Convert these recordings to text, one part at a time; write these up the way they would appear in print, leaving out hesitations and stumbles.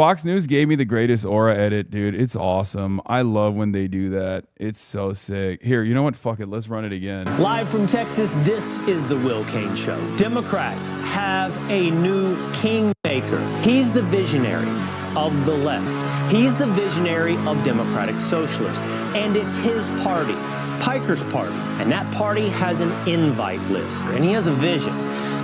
Fox News gave me the greatest aura edit, dude. It's awesome. I love when they do that. It's so sick. Here, you know what? Fuck it. Let's run it again. Live from Texas, this is the Will Cain Show. Democrats have a new kingmaker. He's the visionary of the left. He's the visionary of Democratic Socialists. And it's his party, Piker's party. And that party has an invite list. And he has a vision.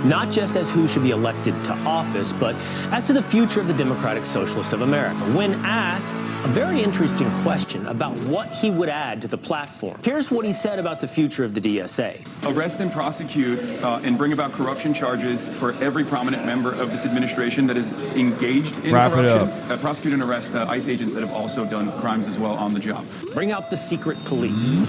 Not just as who should be elected to office, but as to the future of the Democratic Socialist of America. When asked a very interesting question about what he would add to the platform, here's what he said about the future of the DSA. Arrest and prosecute and bring about corruption charges for every prominent member of this administration that is engaged in corruption. Prosecute and arrest ICE agents that have also done crimes as well on the job. Bring out the secret police.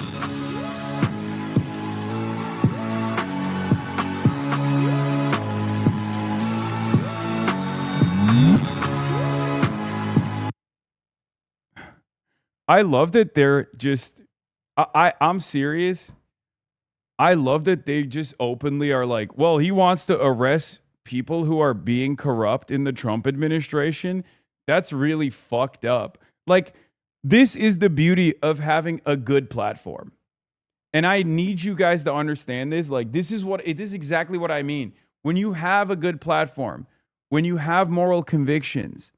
I love that they're just, I'm serious. I love that they just openly are like, well, he wants to arrest people who are being corrupt in the Trump administration. That's really fucked up. Like, this is the beauty of having a good platform. And I need you guys to understand this. Like, this is exactly what I mean. When you have a good platform, when you have moral convictions,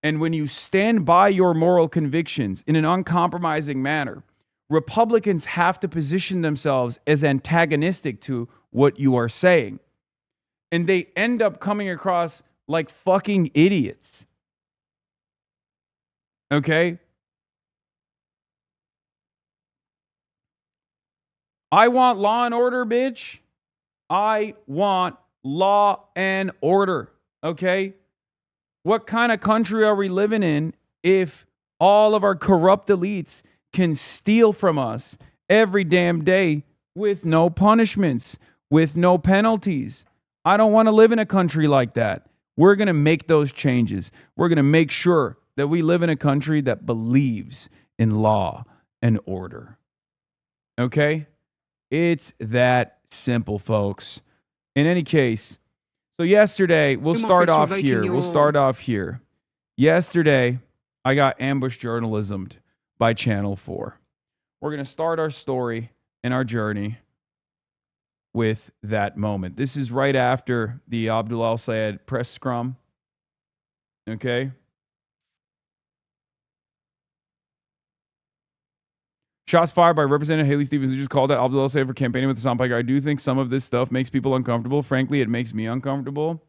and when you stand by your moral convictions in an uncompromising manner, Republicans have to position themselves as antagonistic to what you are saying. And they end up coming across like fucking idiots. Okay? I want law and order, bitch. I want law and order. Okay? What kind of country are we living in if all of our corrupt elites can steal from us every damn day with no punishments, with no penalties? I don't want to live in a country like that. We're going to make those changes. We're going to make sure that we live in a country that believes in law and order. Okay? It's that simple, folks. In any case, so yesterday, we'll start off here. Yesterday, I got ambush journalismed by Channel 4. We're going to start our story and our journey with that moment. This is right after the Abdul al-Sayed press scrum. Okay? Shots fired by Representative Haley Stevens, who just called out Abdul al-Sayed for campaigning with the Hassan Piker. I do think some of this stuff makes people uncomfortable. Frankly, it makes me uncomfortable.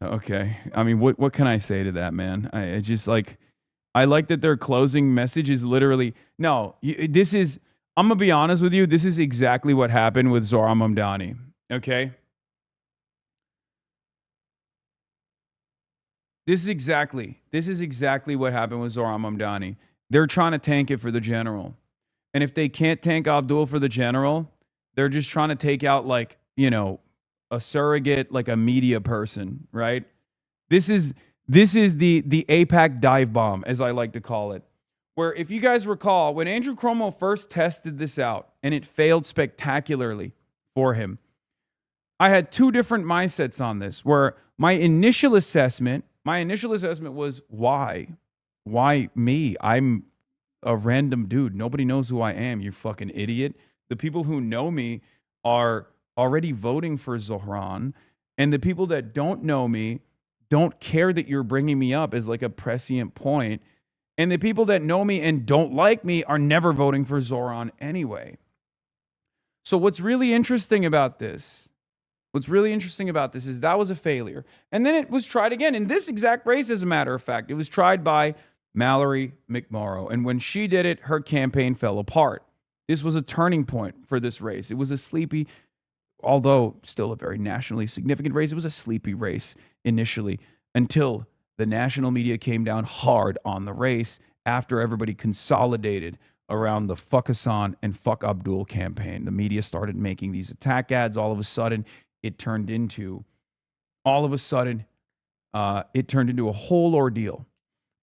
Okay. I mean, what can I say to that, man? I just like, I like that their closing message is literally, no, this is, I'm going to be honest with you. This is exactly what happened with Zohran Mamdani. Okay. This is exactly what happened with Zohran Mamdani. They're trying to tank it for the general. And if they can't tank Abdul for the general, they're just trying to take out, like, you know, a surrogate, like a media person, right? This is the AIPAC dive bomb, as I like to call it. Where, if you guys recall, when Andrew Cuomo first tested this out and it failed spectacularly for him, I had two different mindsets on this, where my initial assessment was, why? Why me? I'm a random dude. Nobody knows who I am, you fucking idiot. The people who know me are already voting for Zohran, and the people that don't know me don't care that you're bringing me up as like a prescient point, and the people that know me and don't like me are never voting for Zohran anyway. So what's really interesting about this is that was a failure. And then it was tried again in this exact race, as a matter of fact. It was tried by Mallory McMorrow. And when she did it, her campaign fell apart. This was a turning point for this race. It was a sleepy, although still a very nationally significant race, it was a sleepy race initially, until the national media came down hard on the race after everybody consolidated around the fuck Hasan and fuck Abdul campaign. The media started making these attack ads. All of a sudden, it turned into a whole ordeal.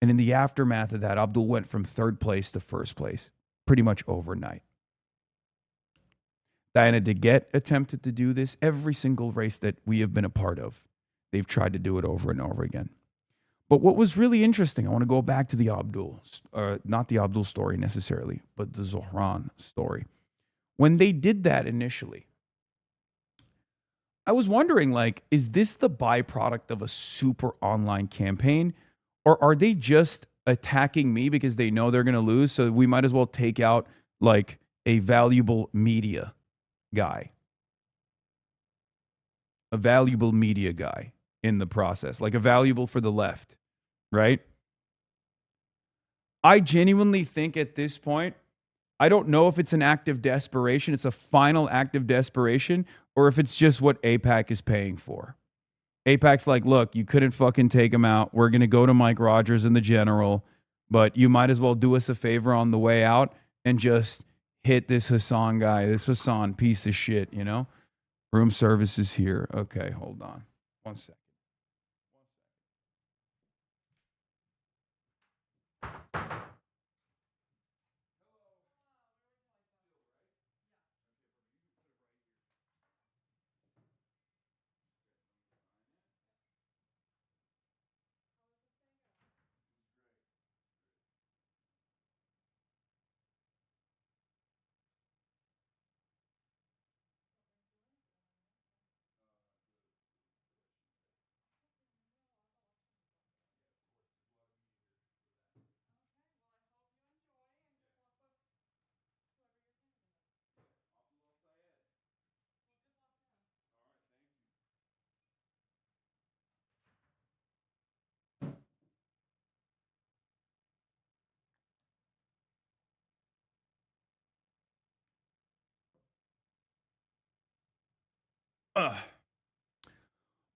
And in the aftermath of that, Abdul went from third place to first place pretty much overnight. Diana DeGette attempted to do this every single race that we have been a part of. They've tried to do it over and over again. But what was really interesting, I want to go back to the Abdul, not the Abdul story necessarily, but the Zohran story. When they did that initially, I was wondering, like, is this the byproduct of a super online campaign? Or are they just attacking me because they know they're going to lose? So we might as well take out, like, a valuable media guy. A valuable media guy in the process. Like, a valuable for the left, right? I genuinely think at this point, I don't know if it's an act of desperation, it's a final act of desperation, or if it's just what AIPAC is paying for. AIPAC's like, look, you couldn't fucking take him out. We're going to go to Mike Rogers and the general, but you might as well do us a favor on the way out and just hit this Hasan guy, this Hasan piece of shit, you know? Room service is here. Okay, hold on. 1 second.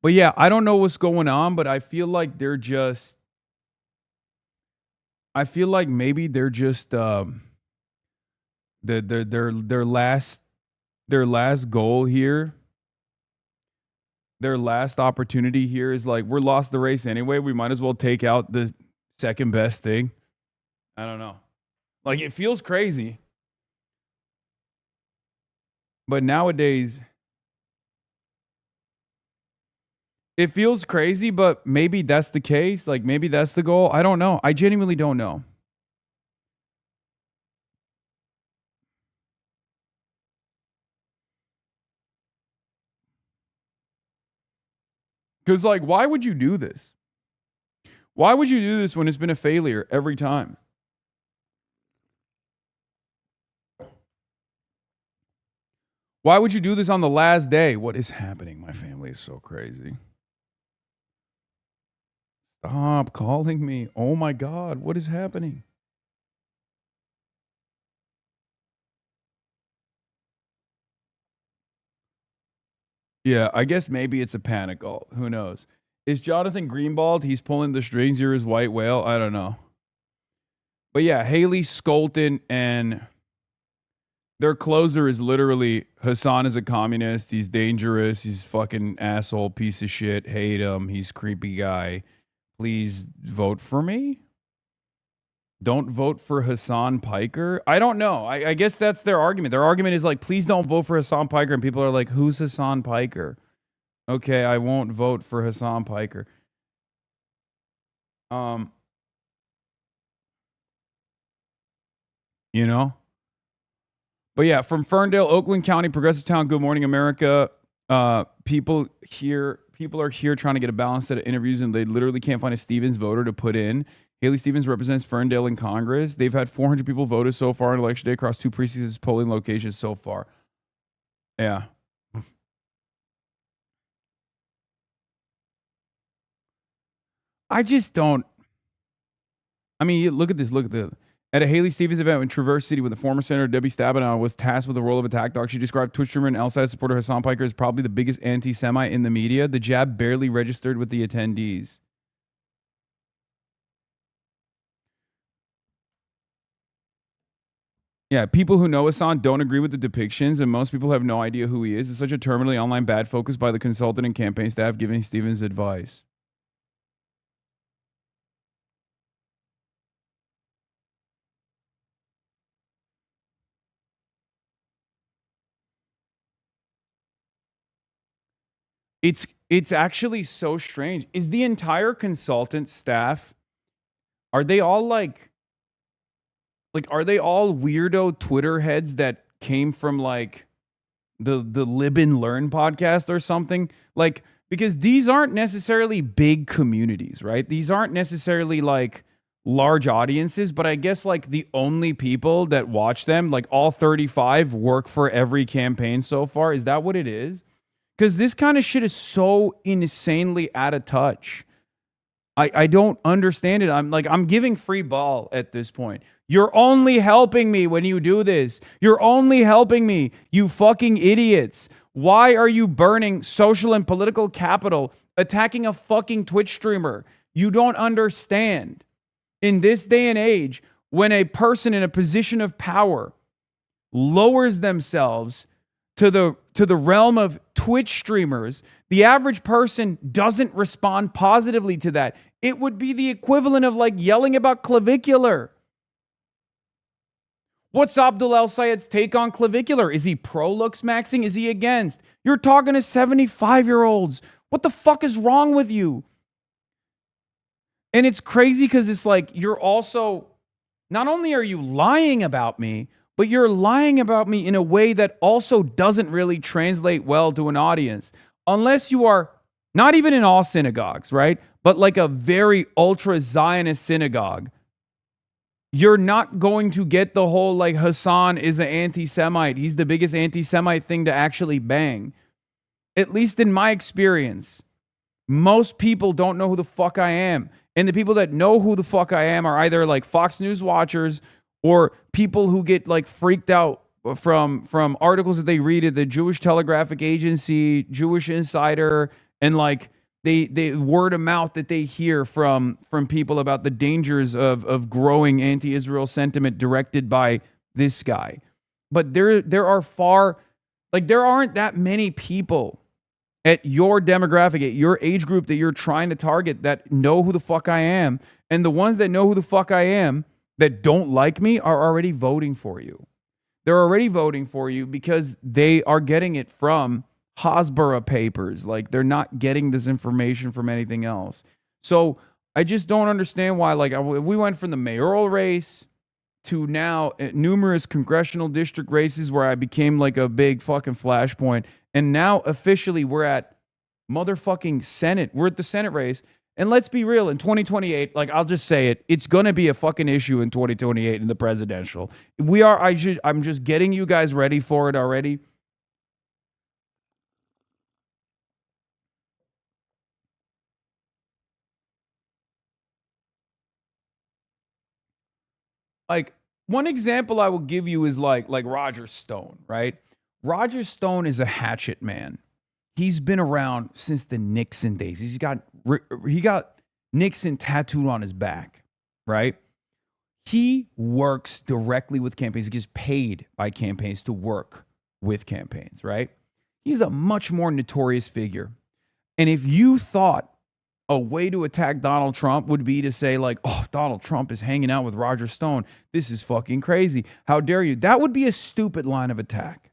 But yeah, I don't know what's going on, but I feel like they're just. I feel like maybe they're just their last goal here. Their last opportunity here is like, we're lost the race anyway. We might as well take out the second best thing. I don't know. Like, it feels crazy. But nowadays, it feels crazy, but maybe that's the case. Like, maybe that's the goal. I don't know. I genuinely don't know. Because, like, why would you do this? Why would you do this when it's been a failure every time? Why would you do this on the last day? What is happening? My family is so crazy. Stop calling me. Oh my God, what is happening? Yeah, I guess maybe it's a panic alt. Who knows? Is Jonathan Greenbald? He's pulling the strings. You're his white whale. I don't know. But yeah, Haley Skolton and their closer is literally Hasan is a communist. He's dangerous. He's fucking asshole, piece of shit. Hate him. He's creepy guy. Please vote for me. Don't vote for Hasan Piker. I don't know. I guess that's their argument. Their argument is like, please don't vote for Hasan Piker. And people are like, who's Hasan Piker? Okay, I won't vote for Hasan Piker. You know? But yeah, from Ferndale, Oakland County, Progressive Town, Good Morning America. People are here trying to get a balanced set of interviews, and they literally can't find a Stevens voter to put in. Haley Stevens represents Ferndale in Congress. They've had 400 people voted so far on election day across 2 precincts polling locations so far. Yeah. I just don't. I mean, look at this. Look at the. At a Haley Stevens event in Traverse City, when the former Senator Debbie Stabenow was tasked with the role of attack dog, she described Twitch streamer and outside supporter Hasan Piker as probably the biggest anti-Semite in the media. The jab barely registered with the attendees. Yeah, people who know Hasan don't agree with the depictions, and most people have no idea who he is. It's such a terminally online bad focus by the consultant and campaign staff giving Stevens advice. It's actually so strange. Is the entire consultant staff, are they all like are they all weirdo Twitter heads that came from like the Lib and Learn podcast or something? Like, because these aren't necessarily big communities, right? These aren't necessarily like large audiences, but I guess like the only people that watch them, like all 35, work for every campaign so far. Is that what it is? Because this kind of shit is so insanely out of touch. I don't understand it. I'm giving free ball at this point. You're only helping me when you do this. You're only helping me, you fucking idiots. Why are you burning social and political capital attacking a fucking Twitch streamer? You don't understand. In this day and age, when a person in a position of power lowers themselves to the realm of Twitch streamers, the average person doesn't respond positively to that. It would be the equivalent of like yelling about clavicular. What's Abdul El Sayed's take on clavicular? Is he pro looks maxing? Is he against? You're talking to 75-year-olds. What the fuck is wrong with you? And it's crazy because it's like you're also, not only are you lying about me, but you're lying about me in a way that also doesn't really translate well to an audience. Unless you are not even in all synagogues, right? But like a very ultra Zionist synagogue, you're not going to get the whole like Hasan is an anti-Semite. He's the biggest anti-Semite thing to actually bang. At least in my experience, most people don't know who the fuck I am. And the people that know who the fuck I am are either like Fox News watchers or people who get like freaked out from articles that they read at the Jewish Telegraphic Agency, Jewish Insider, and like they word of mouth that they hear from people about the dangers of growing anti-Israel sentiment directed by this guy. But there aren't that many people at your demographic, at your age group that you're trying to target that know who the fuck I am. And the ones that know who the fuck I am that don't like me are already voting for you. They're already voting for you because they are getting it from Hasbara papers. Like, they're not getting this information from anything else. So I just don't understand why, like, we went from the mayoral race to now numerous congressional district races where I became like a big fucking flashpoint. And now officially we're at motherfucking Senate. We're at the Senate race. And let's be real, in 2028, like, I'll just say it, it's going to be a fucking issue in 2028 in the presidential. I'm just getting you guys ready for it already. Like, one example I will give you is like Roger Stone, right? Roger Stone is a hatchet man. He's been around since the Nixon days. He got Nixon tattooed on his back, right? He works directly with campaigns. He gets paid by campaigns to work with campaigns, right? He's a much more notorious figure. And if you thought a way to attack Donald Trump would be to say like, oh, Donald Trump is hanging out with Roger Stone, this is fucking crazy, how dare you? That would be a stupid line of attack.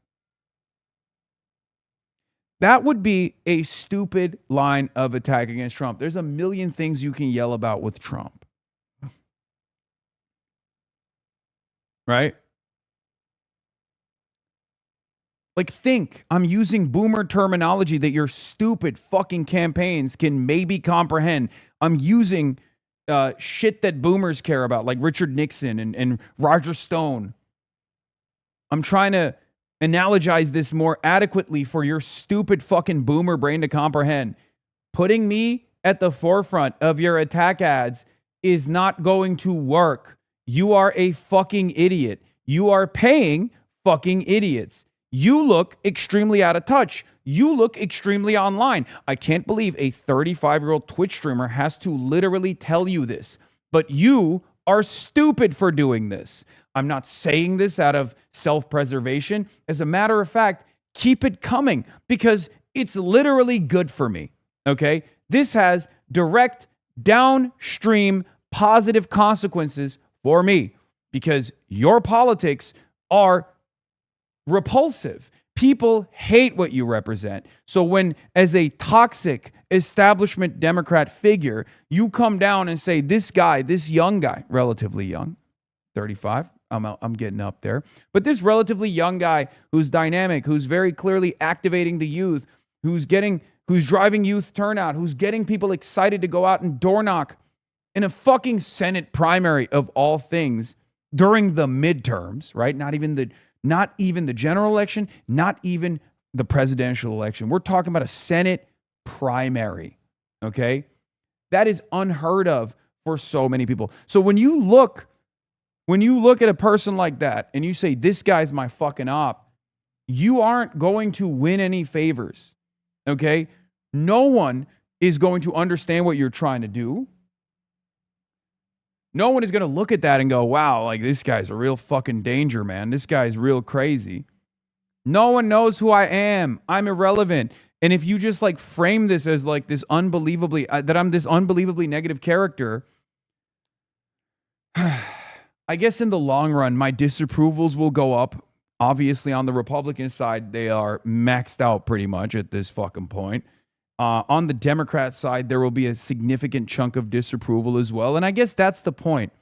That would be a stupid line of attack against Trump. There's a million things you can yell about with Trump. Right? Like, think, I'm using boomer terminology that your stupid fucking campaigns can maybe comprehend. I'm using shit that boomers care about, like Richard Nixon and Roger Stone. I'm trying to analogize this more adequately for your stupid fucking boomer brain to comprehend. Putting me at the forefront of your attack ads is not going to work. You are a fucking idiot. You are paying fucking idiots. You look extremely out of touch. You look extremely online. I can't believe a 35-year-old Twitch streamer has to literally tell you this, but you are stupid for doing this. I'm not saying this out of self-preservation. As a matter of fact, keep it coming because it's literally good for me, okay? This has direct downstream positive consequences for me because your politics are repulsive. People hate what you represent. So when, as a toxic establishment Democrat figure, you come down and say, this guy, this young guy, relatively young, 35, I'm getting up there, but this relatively young guy who's dynamic, who's very clearly activating the youth, who's driving youth turnout, who's getting people excited to go out and door knock in a fucking Senate primary of all things during the midterms, right? Not even the general election, not even the presidential election. We're talking about a Senate primary, okay? That is unheard of for so many people. So when you look at a person like that and you say, this guy's my fucking op, you aren't going to win any favors, okay? No one is going to understand what you're trying to do. No one is going to look at that and go, wow, like this guy's a real fucking danger, man. This guy's real crazy. No one knows who I am. I'm irrelevant. And if you just like frame this as like this that I'm this unbelievably negative character, I guess in the long run, my disapprovals will go up. Obviously, on the Republican side, they are maxed out pretty much at this fucking point. On the Democrat side, there will be a significant chunk of disapproval as well. And I guess that's the point.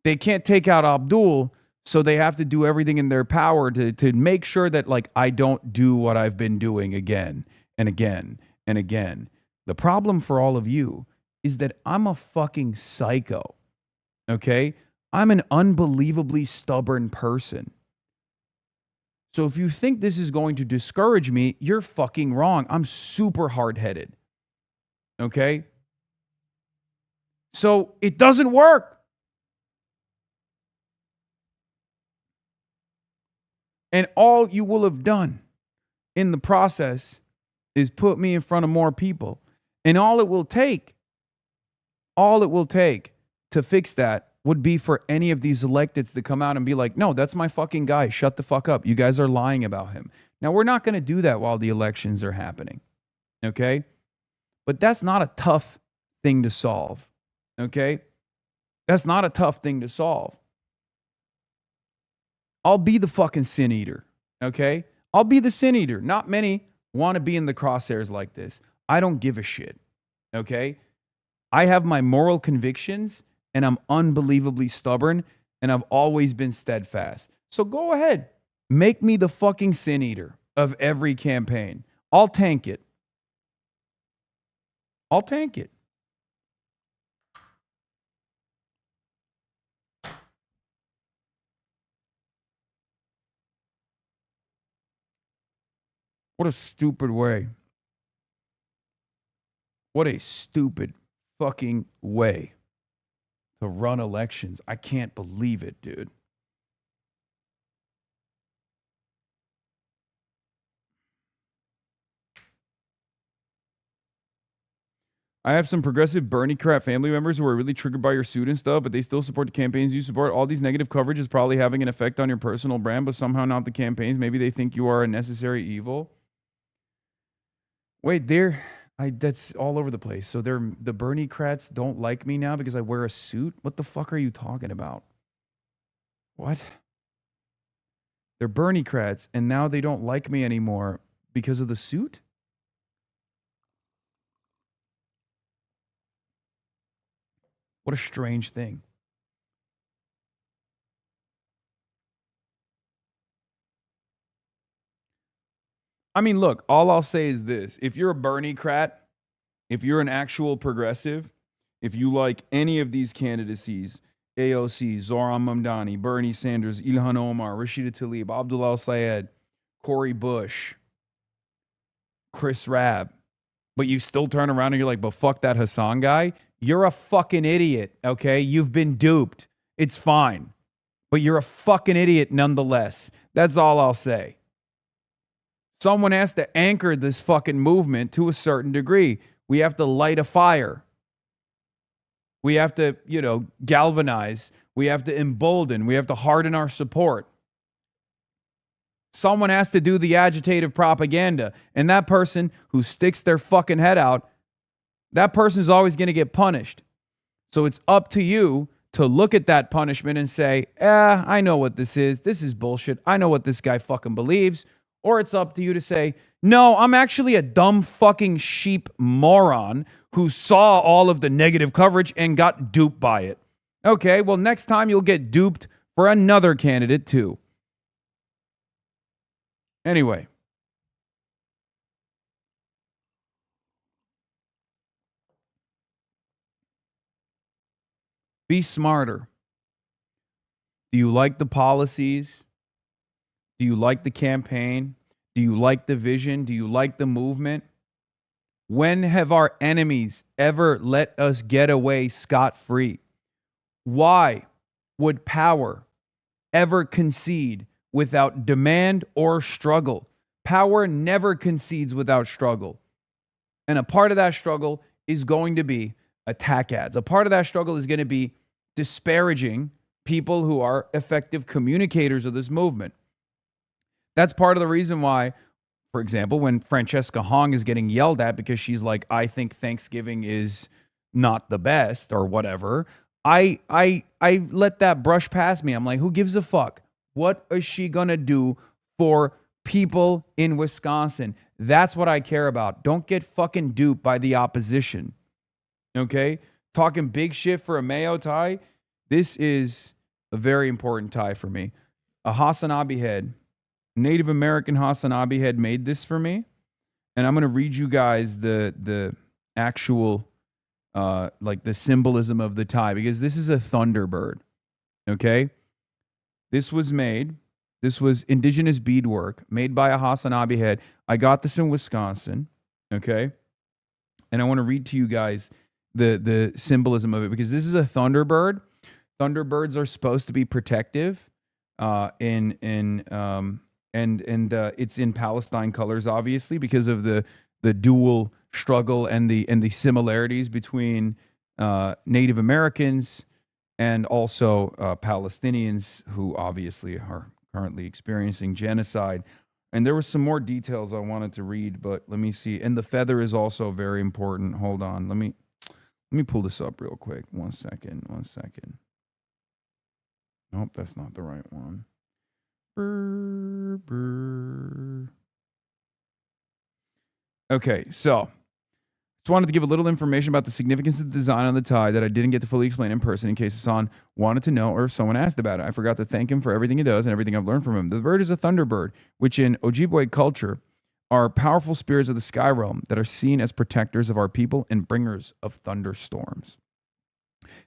They can't take out Abdul, so they have to do everything in their power to make sure that, like, I don't do what I've been doing again and again and again. The problem for all of you is that I'm a fucking psycho, okay? I'm an unbelievably stubborn person. So if you think this is going to discourage me, you're fucking wrong. I'm super hard-headed. Okay? So it doesn't work. And all you will have done in the process is put me in front of more people. And all it will take to fix that would be for any of these electeds to come out and be like, no, that's my fucking guy. Shut the fuck up. You guys are lying about him. Now, we're not going to do that while the elections are happening. Okay? But that's not a tough thing to solve. Okay? That's not a tough thing to solve. I'll be the fucking sin eater. Okay? I'll be the sin eater. Not many want to be in the crosshairs like this. I don't give a shit. Okay? I have my moral convictions, and I'm unbelievably stubborn, and I've always been steadfast. So go ahead. Make me the fucking sin eater of every campaign. I'll tank it. I'll tank it. What a stupid way. What a stupid fucking way to run elections. I can't believe it, dude. I have some progressive Bernie crap family members who are really triggered by your suit and stuff, but they still support the campaigns you support. All these negative coverage is probably having an effect on your personal brand, but somehow not the campaigns. Maybe they think you are a necessary evil. Wait, that's all over the place. So the Bernie crats don't like me now because I wear a suit? What the fuck are you talking about? What? They're Bernie crats, and now they don't like me anymore because of the suit? What a strange thing. I mean, look, all I'll say is this. If you're a Bernie crat, if you're an actual progressive, if you like any of these candidacies, AOC, Zohran Mamdani, Bernie Sanders, Ilhan Omar, Rashida Tlaib, Abdul Al-Sayed, Cory Bush, Chris Rabb, but you still turn around and you're like, but fuck that Hasan guy, you're a fucking idiot, okay? You've been duped. It's fine. But you're a fucking idiot nonetheless. That's all I'll say. Someone has to anchor this fucking movement to a certain degree. We have to light a fire. We have to, galvanize. We have to embolden. We have to harden our support. Someone has to do the agitative propaganda. And that person who sticks their fucking head out, that person is always going to get punished. So it's up to you to look at that punishment and say, I know what this is. This is bullshit. I know what this guy fucking believes. Or it's up to you to say, no, I'm actually a dumb fucking sheep moron who saw all of the negative coverage and got duped by it. Okay, well, next time you'll get duped for another candidate too. Anyway. Be smarter. Do you like the policies? Do you like the campaign? Do you like the vision? Do you like the movement? When have our enemies ever let us get away scot-free? Why would power ever concede without demand or struggle? Power never concedes without struggle. And a part of that struggle is going to be attack ads. A part of that struggle is going to be disparaging people who are effective communicators of this movement. That's part of the reason why, for example, when Francesca Hong is getting yelled at because she's like, I think Thanksgiving is not the best or whatever, I let that brush past me. I'm like, who gives a fuck? What is she going to do for people in Wisconsin? That's what I care about. Don't get fucking duped by the opposition. Okay? Talking big shit for a Mayo tie. This is a very important tie for me. A Hasanabi head, Native American Hasanabi head made this for me. And I'm going to read you guys the actual, like the symbolism of the tie, because this is a thunderbird. Okay? This was indigenous beadwork made by a Hasanabi head. I got this in Wisconsin. Okay? And I want to read to you guys the symbolism of it, because this is a thunderbird. Thunderbirds are supposed to be protective, and it's in Palestine colors, obviously, because of the dual struggle and the similarities between Native Americans and also Palestinians, who obviously are currently experiencing genocide. And there were some more details I wanted to read, but let me see. And the feather is also very important. Hold on, let me pull this up real quick. One second. Nope, that's not the right one. Okay, so just wanted to give a little information about the significance of the design on the tie that I didn't get to fully explain in person in case Hasan wanted to know or if someone asked about it. I forgot to thank him for everything he does and everything I've learned from him. The bird is a thunderbird, which in Ojibwe culture are powerful spirits of the sky realm that are seen as protectors of our people and bringers of thunderstorms.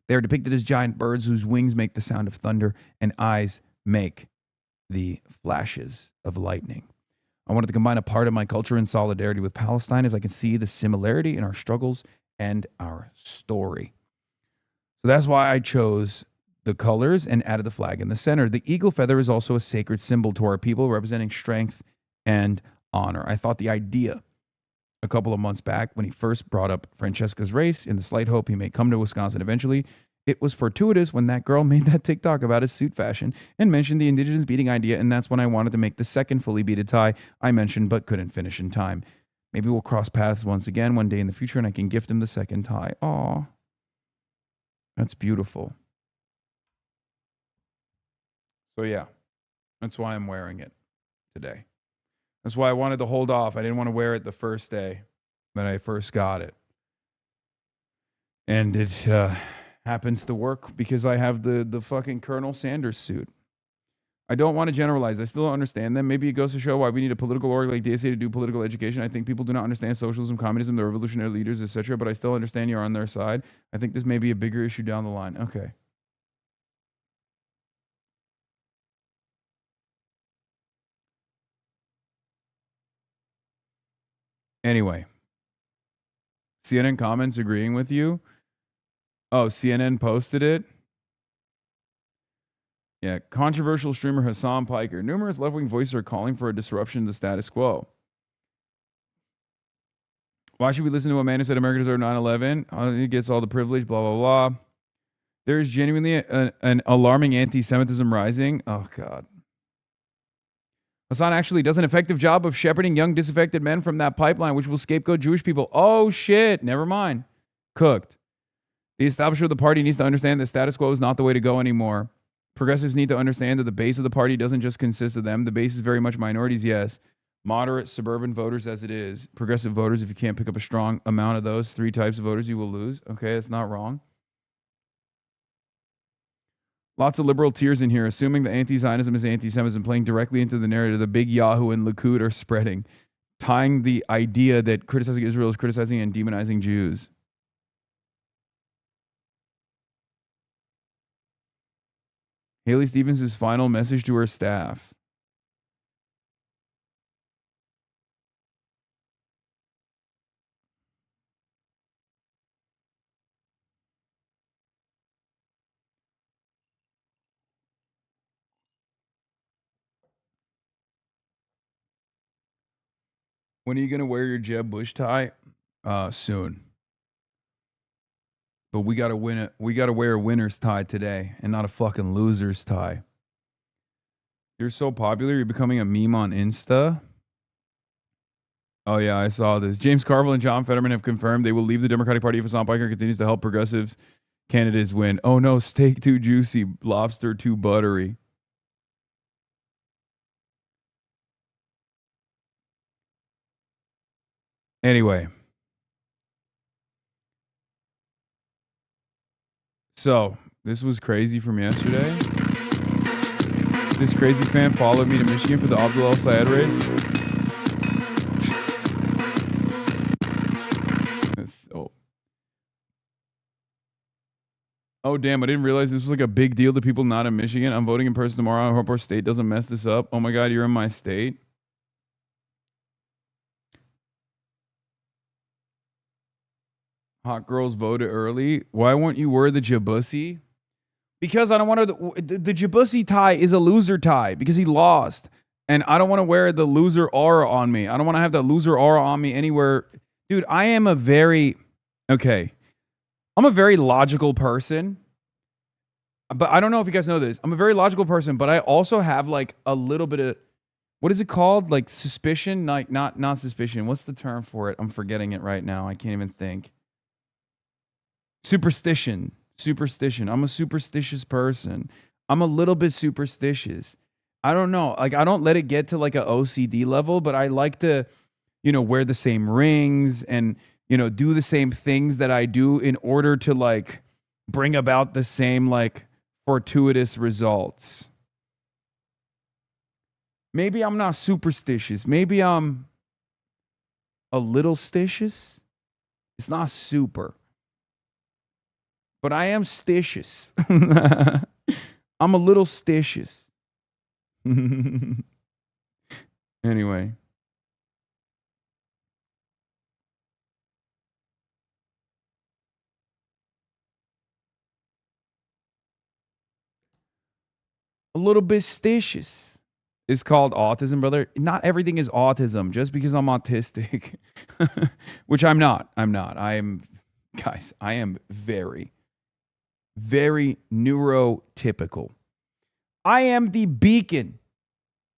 They are depicted as giant birds whose wings make the sound of thunder and eyes make the flashes of lightning. I wanted to combine a part of my culture in solidarity with Palestine, as I can see the similarity in our struggles and our story. So that's why I chose the colors and added the flag in the center. The eagle feather is also a sacred symbol to our people, representing strength and honor. I thought the idea a couple of months back when he first brought up Francesca's race in the slight hope he may come to Wisconsin eventually. It was fortuitous when that girl made that TikTok about his suit fashion and mentioned the indigenous beading idea, and that's when I wanted to make the second fully beaded tie I mentioned but couldn't finish in time. Maybe we'll cross paths once again one day in the future and I can gift him the second tie. Aw, that's beautiful. So yeah, that's why I'm wearing it today. That's why I wanted to hold off. I didn't want to wear it the first day that I first got it. And it happens to work because I have the fucking Colonel Sanders suit. I don't want to generalize. I still don't understand them. Maybe it goes to show why we need a political org like DSA to do political education. I think people do not understand socialism, communism, the revolutionary leaders, etc. But I still understand you're on their side. I think this may be a bigger issue down the line. Okay. Anyway, CNN comments agreeing with you. Oh, CNN posted it. Yeah, controversial streamer Hassan Piker. Numerous left-wing voices are calling for a disruption to the status quo. Why should we listen to a man who said America deserved 9/11? He gets all the privilege, blah, blah, blah. There is genuinely an alarming anti-Semitism rising. Oh, God. Hasan actually does an effective job of shepherding young disaffected men from that pipeline, which will scapegoat Jewish people. Oh, shit. Never mind. Cooked. The establishment of the party needs to understand that status quo is not the way to go anymore. Progressives need to understand that the base of the party doesn't just consist of them. The base is very much minorities, yes, moderate suburban voters as it is. Progressive voters, if you can't pick up a strong amount of those 3 types of voters, you will lose. Okay, that's not wrong. Lots of liberal tears in here, assuming that anti-Zionism is anti-Semitism, playing directly into the narrative the big Yahoo and Likud are spreading, tying the idea that criticizing Israel is criticizing and demonizing Jews. Haley Stevens' final message to her staff. When are you going to wear your Jeb Bush tie? Soon. But we got to win it. We got to wear a winner's tie today and not a fucking loser's tie. You're so popular, you're becoming a meme on Insta. Oh, yeah, I saw this. James Carville and John Fetterman have confirmed they will leave the Democratic Party if Hassan Piker continues to help progressives candidates win. Oh, no, steak too juicy, lobster too buttery. Anyway. So, this was crazy from yesterday. This crazy fan followed me to Michigan for the Abdul El-Sayed race. Oh, damn, I didn't realize this was like a big deal to people not in Michigan. I'm voting in person tomorrow. I hope our state doesn't mess this up. Oh my God, you're in my state. Hot girls voted early. Why won't you wear the Jabussy? Because I don't want to. The Jabussy tie is a loser tie because he lost. And I don't want to wear the loser aura on me. I don't want to have that loser aura on me anywhere. Dude, I am a very. Okay. I'm a very logical person. But I don't know if you guys know this. I'm a very logical person, but I also have like a little bit of. What is it called? Like suspicion? Like not suspicion. What's the term for it? I'm forgetting it right now. I can't even think. Superstition. I'm a superstitious person. I'm a little bit superstitious. I don't know. Like, I don't let it get to like a OCD level, but I like to, wear the same rings and, do the same things that I do in order to like bring about the same like fortuitous results. Maybe I'm not superstitious. Maybe I'm a little stitious. It's not super. But I am stitious. I'm a little stitious. Anyway. A little bit stitious. It's called autism, brother. Not everything is autism just because I'm autistic. Which I'm not. I am very neurotypical. I am the beacon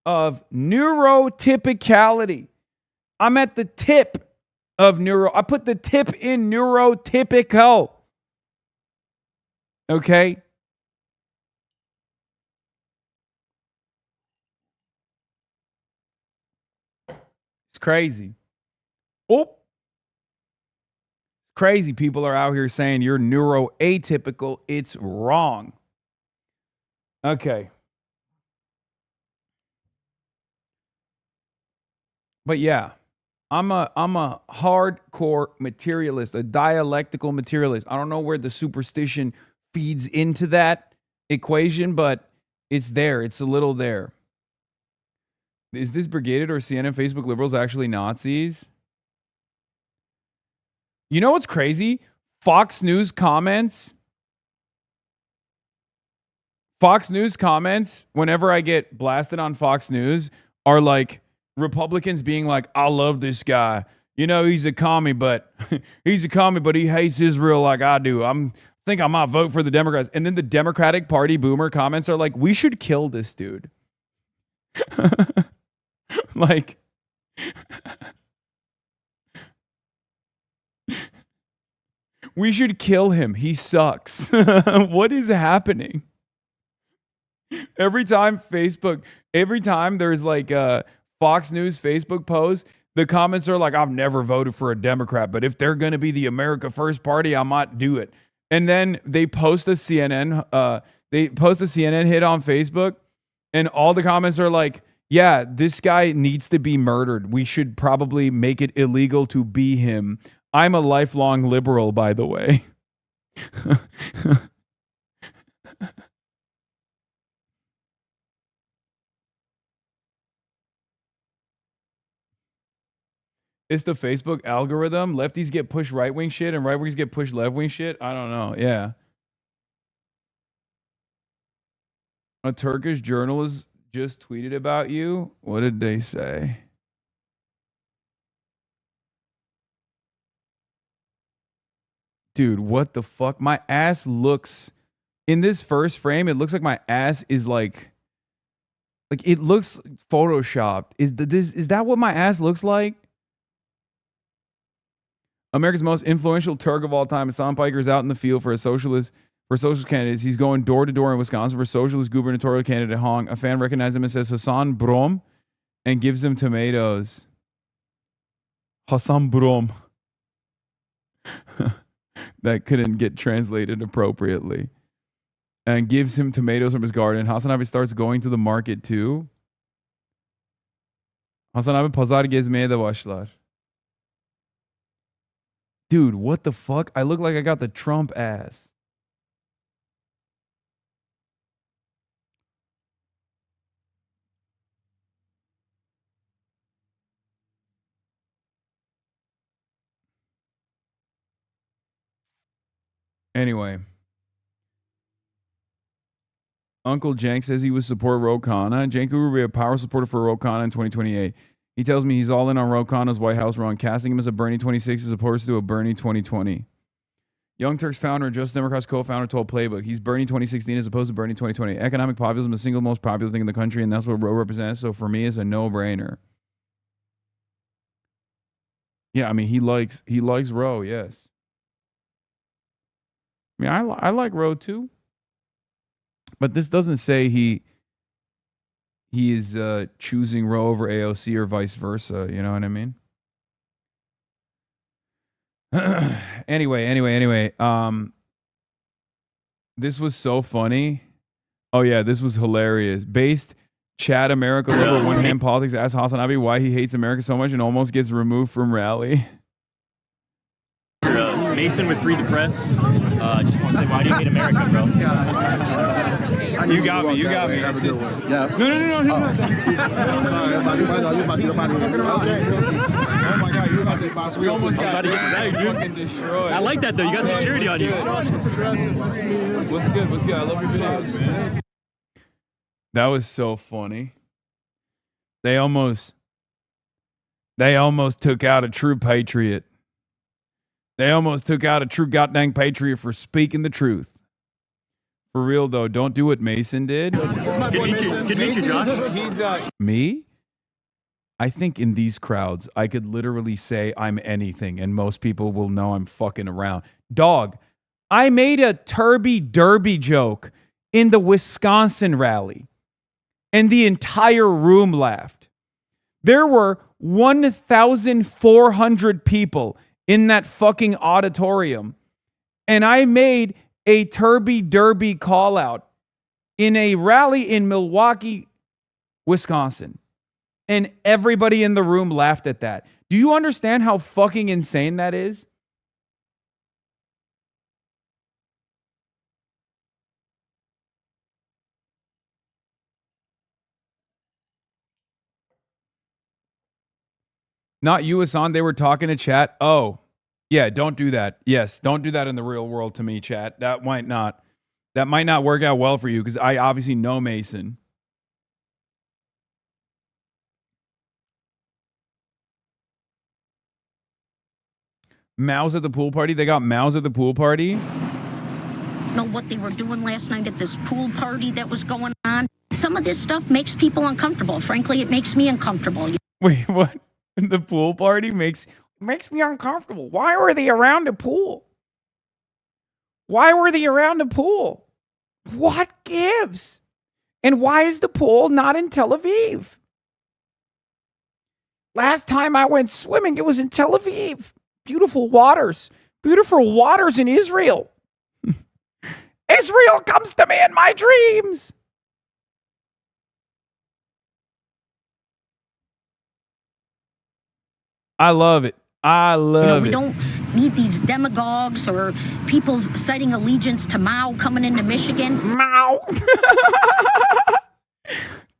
of neurotypicality. I'm at the tip of I put the tip in neurotypical. Okay? It's crazy. Oh. Crazy people are out here saying you're neuroatypical. It's wrong. Okay. But yeah, I'm a hardcore materialist, a dialectical materialist. I don't know where the superstition feeds into that equation, but it's there. It's a little there. Is this brigaded or CNN Facebook liberals actually Nazis? You know what's crazy? Fox News comments, whenever I get blasted on Fox News, are like Republicans being like, I love this guy. He's a commie, but he hates Israel like I do. I think I might vote for the Democrats. And then the Democratic Party boomer comments are like, we should kill this dude. Like... We should kill him. He sucks. What is happening? Every time there's like Fox News Facebook post, the comments are like, I've never voted for a Democrat, but if they're going to be the America First Party, I might do it. And then they post a CNN hit on Facebook, and all the comments are like, yeah, this guy needs to be murdered. We should probably make it illegal to be him. I'm a lifelong liberal, by the way. It's the Facebook algorithm. Lefties get pushed right-wing shit and right-wings get pushed left-wing shit. I don't know. Yeah. A Turkish journalist just tweeted about you. What did they say? Dude, what the fuck? My ass looks... In this first frame, it looks like my ass is like it looks photoshopped. Is that what my ass looks like? America's most influential Turk of all time, Hassan Piker, is out in the field for socialist candidates. He's going door to door in Wisconsin for socialist gubernatorial candidate Hong. A fan recognizes him and says Hassan Brom and gives him tomatoes. Hassan Brom. That couldn't get translated appropriately. And gives him tomatoes from his garden. Hasanabi starts going to the market too. Hasanabi pazar gezmeye de başlar. Dude, what the fuck? I look like I got the Trump ass. Anyway. Uncle Jank says he would support Ro Khanna. Jank will be a power supporter for Ro Khanna in 2028. He tells me he's all in on Ro Khanna's White House run, casting him as a Bernie 26 as opposed to a Bernie 2020. Young Turks founder and Just Democrats co-founder told Playbook he's Bernie 2016 as opposed to Bernie 2020. Economic populism is the single most popular thing in the country, and that's what Ro represents. So for me, it's a no-brainer. Yeah, I mean, he likes Ro, yes. I mean, I like Ro too. But this doesn't say he is choosing Ro over AOC or vice versa. You know what I mean? Anyway. This was so funny. Oh yeah, this was hilarious. Based Chad America over one-hand politics asks Hasanabi why he hates America so much and almost gets removed from rally. Mason with Free the Press. Just want to say, why do you hate America, bro? You got me. Have a good one. Yeah. No. Oh my God, you're about to boss. We almost got fucking destroyed. I like that though. You got security on you. What's good? I love your videos, man. That was so funny. They almost took out a true patriot. They almost took out a true goddamn patriot for speaking the truth. For real though, don't do what Mason did. Good meet you, Josh. He's me? I think in these crowds, I could literally say I'm anything, and most people will know I'm fucking around. Dog, I made a Turby Derby joke in the Wisconsin rally, and the entire room laughed. There were 1,400 people in that fucking auditorium, and I made a Turby Derby call out in a rally in Milwaukee, Wisconsin. And everybody in the room laughed at that. Do you understand how fucking insane that is? Not you, Hassan. They were talking to chat. Oh, yeah, don't do that. Yes, don't do that in the real world to me, chat. That might not work out well for you because I obviously know Mason. Mao's at the pool party? They got Mao's at the pool party? Know what they were doing last night at this pool party that was going on. Some of this stuff makes people uncomfortable. Frankly, it makes me uncomfortable. Wait, what? The pool party makes me uncomfortable. Why were they around a pool? Why were they around a pool? What gives? And why is the pool not in Tel Aviv? Last time I went swimming, it was in Tel Aviv. Beautiful waters in Israel. Israel comes to me in my dreams. I love it. We don't need these demagogues or people citing allegiance to Mao coming into Michigan. Mao.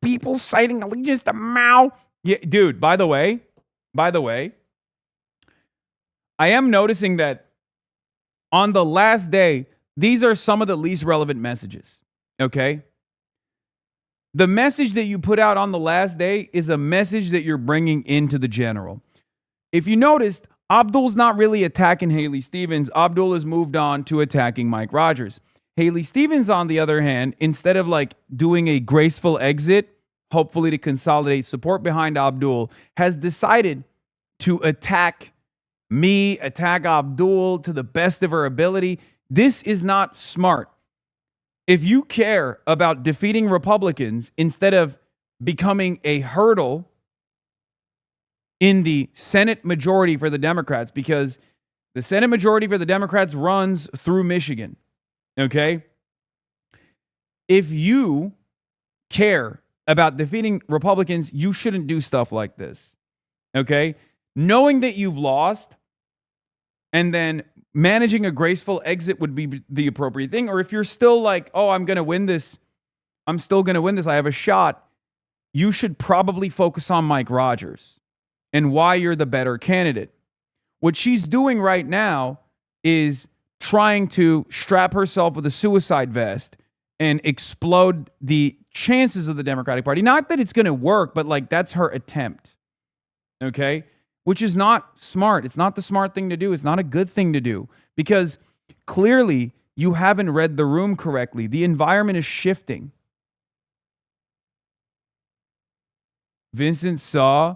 People citing allegiance to Mao. Yeah, dude, by the way, I am noticing that on the last day, these are some of the least relevant messages. Okay? The message that you put out on the last day is a message that you're bringing into the general. If you noticed, Abdul's not really attacking Haley Stevens. Abdul has moved on to attacking Mike Rogers. Haley Stevens, on the other hand, instead of like doing a graceful exit, hopefully to consolidate support behind Abdul, has decided to attack me, attack Abdul to the best of her ability. This is not smart. If you care about defeating Republicans instead of becoming a hurdle in the Senate majority for the Democrats, because the Senate majority for the Democrats runs through Michigan, okay? If you care about defeating Republicans, you shouldn't do stuff like this, okay? Knowing that you've lost and then managing a graceful exit would be the appropriate thing. Or if you're still like, oh, I'm going to win this, I have a shot, you should probably focus on Mike Rogers and why you're the better candidate. What she's doing right now is trying to strap herself with a suicide vest and explode the chances of the Democratic Party. Not that it's going to work, but like that's her attempt. Okay? Which is not smart. It's not the smart thing to do. It's not a good thing to do because clearly you haven't read the room correctly. The environment is shifting. Vincent saw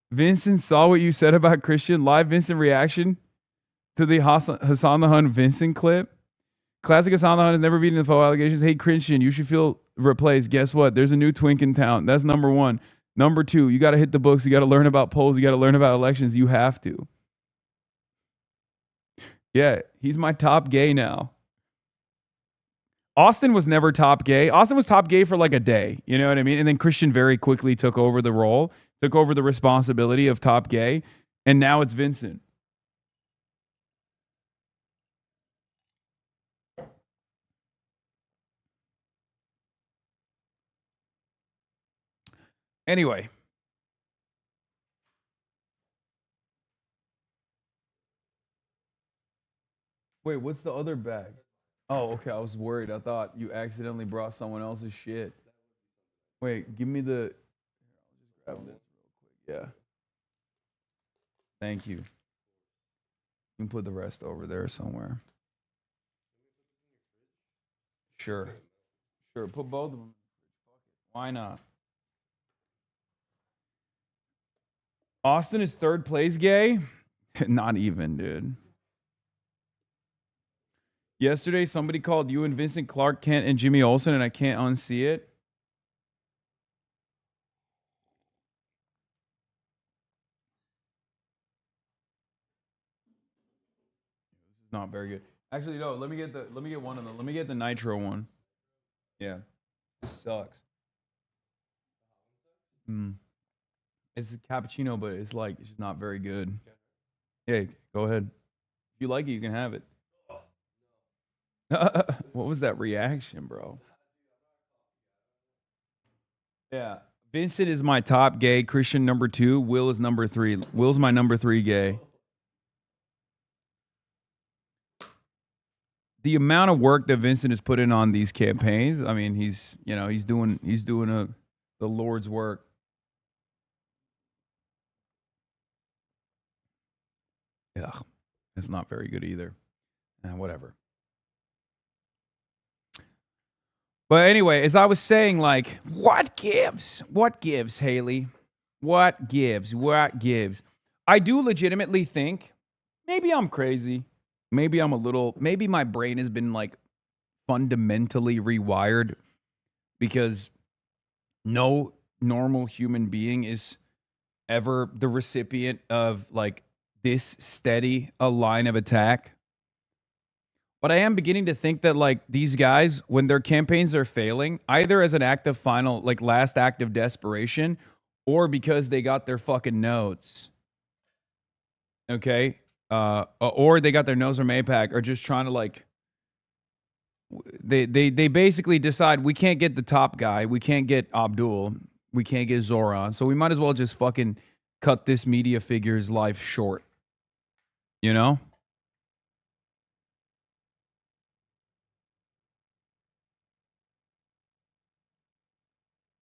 what you said about Christian. Live Vincent reaction to the Hassan the Hun Vincent clip. Classic Hassan the Hun has never beaten the faux allegations. Hey, Christian, you should feel replaced. Guess what? There's a new twink in town. That's number one. Number two, you got to hit the books. You got to learn about polls. You got to learn about elections. You have to. Yeah, he's my top gay now. Austin was never top gay. Austin was top gay for like a day. You know what I mean? And then Christian very quickly took over the role, took over the responsibility of top gay. And now it's Vincent. Anyway. Wait, what's the other bag? Oh, okay. I was worried. I thought you accidentally brought someone else's shit. Wait, give me the... Grab this real quick. Yeah. Thank you. You can put the rest over there somewhere. Sure. Sure. Put both of them. Why not? Austin is third place gay? Not even, dude. Yesterday, somebody called you and Vincent Clark Kent and Jimmy Olsen, and I can't unsee it. This is not very good. Actually, no. Let me get one of them. Let me get the nitro one. Yeah, this sucks. It's a cappuccino, but it's just not very good. Hey, go ahead. If you like it, you can have it. What was that reaction, bro? Yeah. Vincent is my top gay. Christian number 2. Will is number 3. Will's my number 3 gay. The amount of work that Vincent has put in on these campaigns, I mean, he's doing the Lord's work. Yeah, it's not very good either. Whatever. But anyway, as I was saying, like, what gives? What gives, Haley? What gives? What gives? I do legitimately think, maybe I'm crazy. Maybe maybe my brain has been like fundamentally rewired because no normal human being is ever the recipient of like this steady a line of attack. But I am beginning to think that like these guys, when their campaigns are failing, either as an act of final, like last act of desperation, or because they got their fucking notes. Okay? Or they got their nose from AIPAC, or just trying to like they basically decide we can't get the top guy, we can't get Abdul, we can't get Zoran, so we might as well just fucking cut this media figure's life short. You know?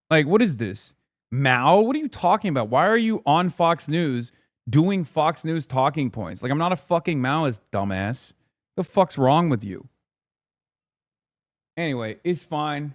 Like, what is this? Mao? What are you talking about? Why are you on Fox News doing Fox News talking points? Like, I'm not a fucking Maoist, dumbass. The fuck's wrong with you? Anyway, it's fine.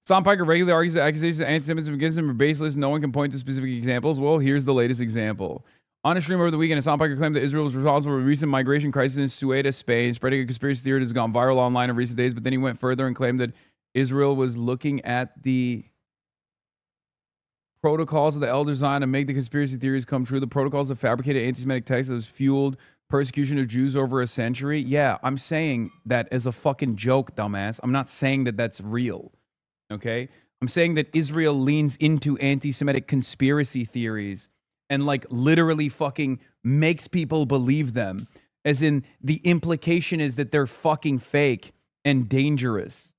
Sam Piker regularly argues that accusations of anti-Semitism against him are baseless. No one can point to specific examples. Well, here's the latest example. On a stream over the weekend, Sam Piker claimed that Israel was responsible for a recent migration crisis in Ceuta, Spain, spreading a conspiracy theory that has gone viral online in recent days. But then he went further and claimed that Israel was looking at the protocols of the Elder Zion to make the conspiracy theories come true. The protocols of fabricated anti-Semitic text that has fueled persecution of Jews over a century. Yeah, I'm saying that as a fucking joke, dumbass. I'm not saying that that's real. Okay? I'm saying that Israel leans into anti-Semitic conspiracy theories and like literally fucking makes people believe them. As in, the implication is that they're fucking fake and dangerous.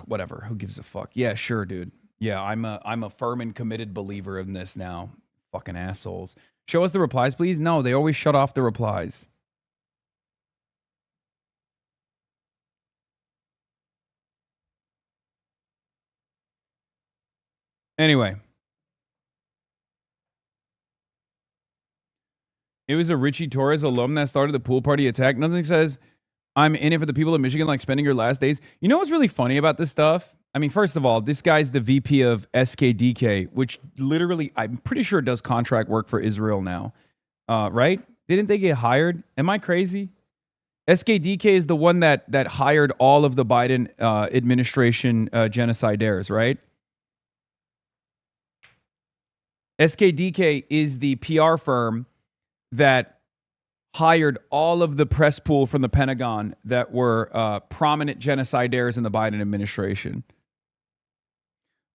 Whatever. Who gives a fuck? Yeah, sure, dude. Yeah, I'm a firm and committed believer in this now. Fucking assholes. Show us the replies, please. No, they always shut off the replies. Anyway. It was a Richie Torres alum that started the pool party attack. Nothing says I'm in it for the people of Michigan, like spending your last days. You know what's really funny about this stuff? I mean, first of all, this guy's the VP of SKDK, which literally, I'm pretty sure does contract work for Israel now. Right? Didn't they get hired? Am I crazy? SKDK is the one that hired all of the Biden administration genocidaires, right? SKDK is the PR firm that hired all of the press pool from the Pentagon that were prominent genocidaires in the Biden administration.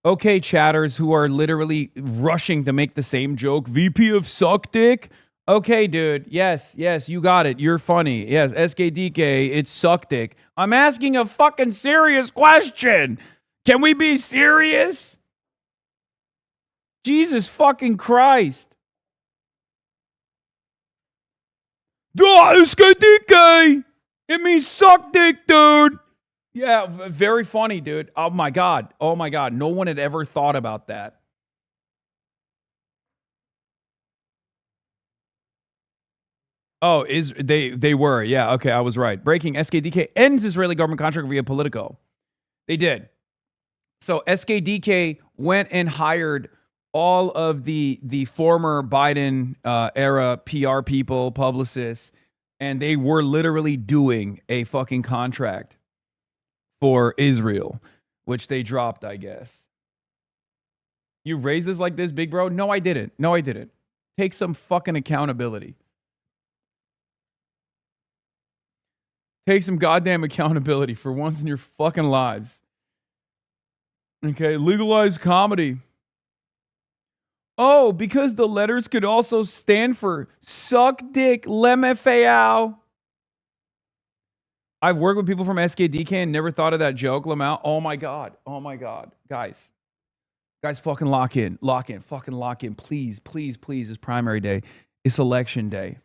Okay, chatters who are literally rushing to make the same joke. VP of suck dick? Okay, dude. Yes, you got it. You're funny. Yes, SKDK, it's suck dick. I'm asking a fucking serious question. Can we be serious? Jesus fucking Christ. SKDK! It means suck dick, dude. Yeah, very funny, dude. Oh my God. No one had ever thought about that. Oh, they were. Yeah, okay, I was right. Breaking: SKDK ends Israeli government contract via Politico. They did. So SKDK went and hired all of the former Biden era PR people, publicists, and they were literally doing a fucking contract for Israel, which they dropped, I guess. You raised this like this, big bro? No, I didn't. Take some fucking accountability. Take some goddamn accountability for once in your fucking lives. Okay, legalize comedy. Oh, because the letters could also stand for suck dick lemefeao. I've worked with people from SKDK and never thought of that joke, Lamau. Oh my God. Guys, fucking lock in. Fucking lock in. Please. It's primary day. It's election day.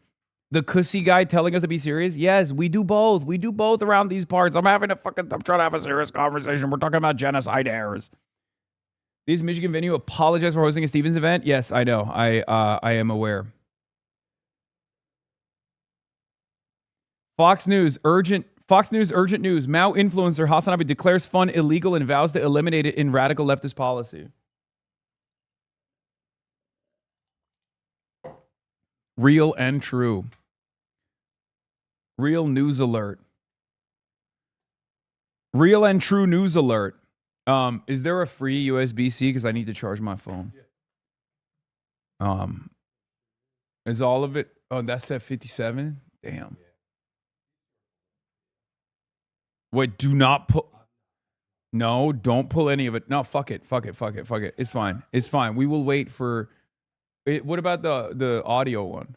The cussy guy telling us to be serious? Yes, we do both. We do both around these parts. I'm trying to have a serious conversation. We're talking about genocide errors. This Michigan venue apologized for hosting a Stevens event? Yes, I know. I am aware. Fox News urgent news. Mao influencer Hasanabi declares fund illegal and vows to eliminate it in radical leftist policy. Real and true. Real news alert. Real and true news alert. Is there a free USB-C? Because I need to charge my phone. Is all of it? Oh, that's at 57? Damn. Wait, do not pull. No, don't pull any of it. No, fuck it. It's fine. We will wait for it. What about the audio one?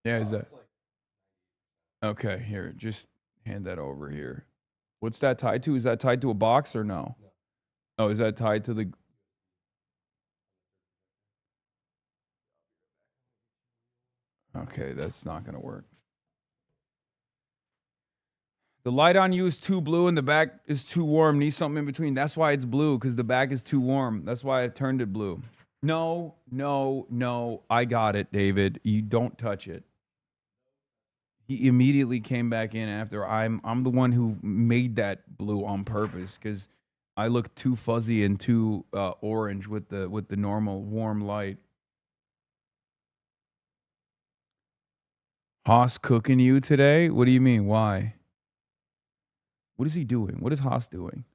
Yeah, is that? Okay, here. Just hand that over here. What's that tied to? Is that tied to a box or no? Oh, is that tied to the... Okay, that's not going to work. The light on you is too blue and the back is too warm. Need something in between. That's why it's blue, because the back is too warm. That's why I turned it blue. No. I got it, David. You don't touch it. He immediately came back in after. I'm the one who made that blue on purpose, because I look too fuzzy and too orange with the normal warm light. Haas cooking you today? What do you mean? Why? What is he doing? What is Haas doing?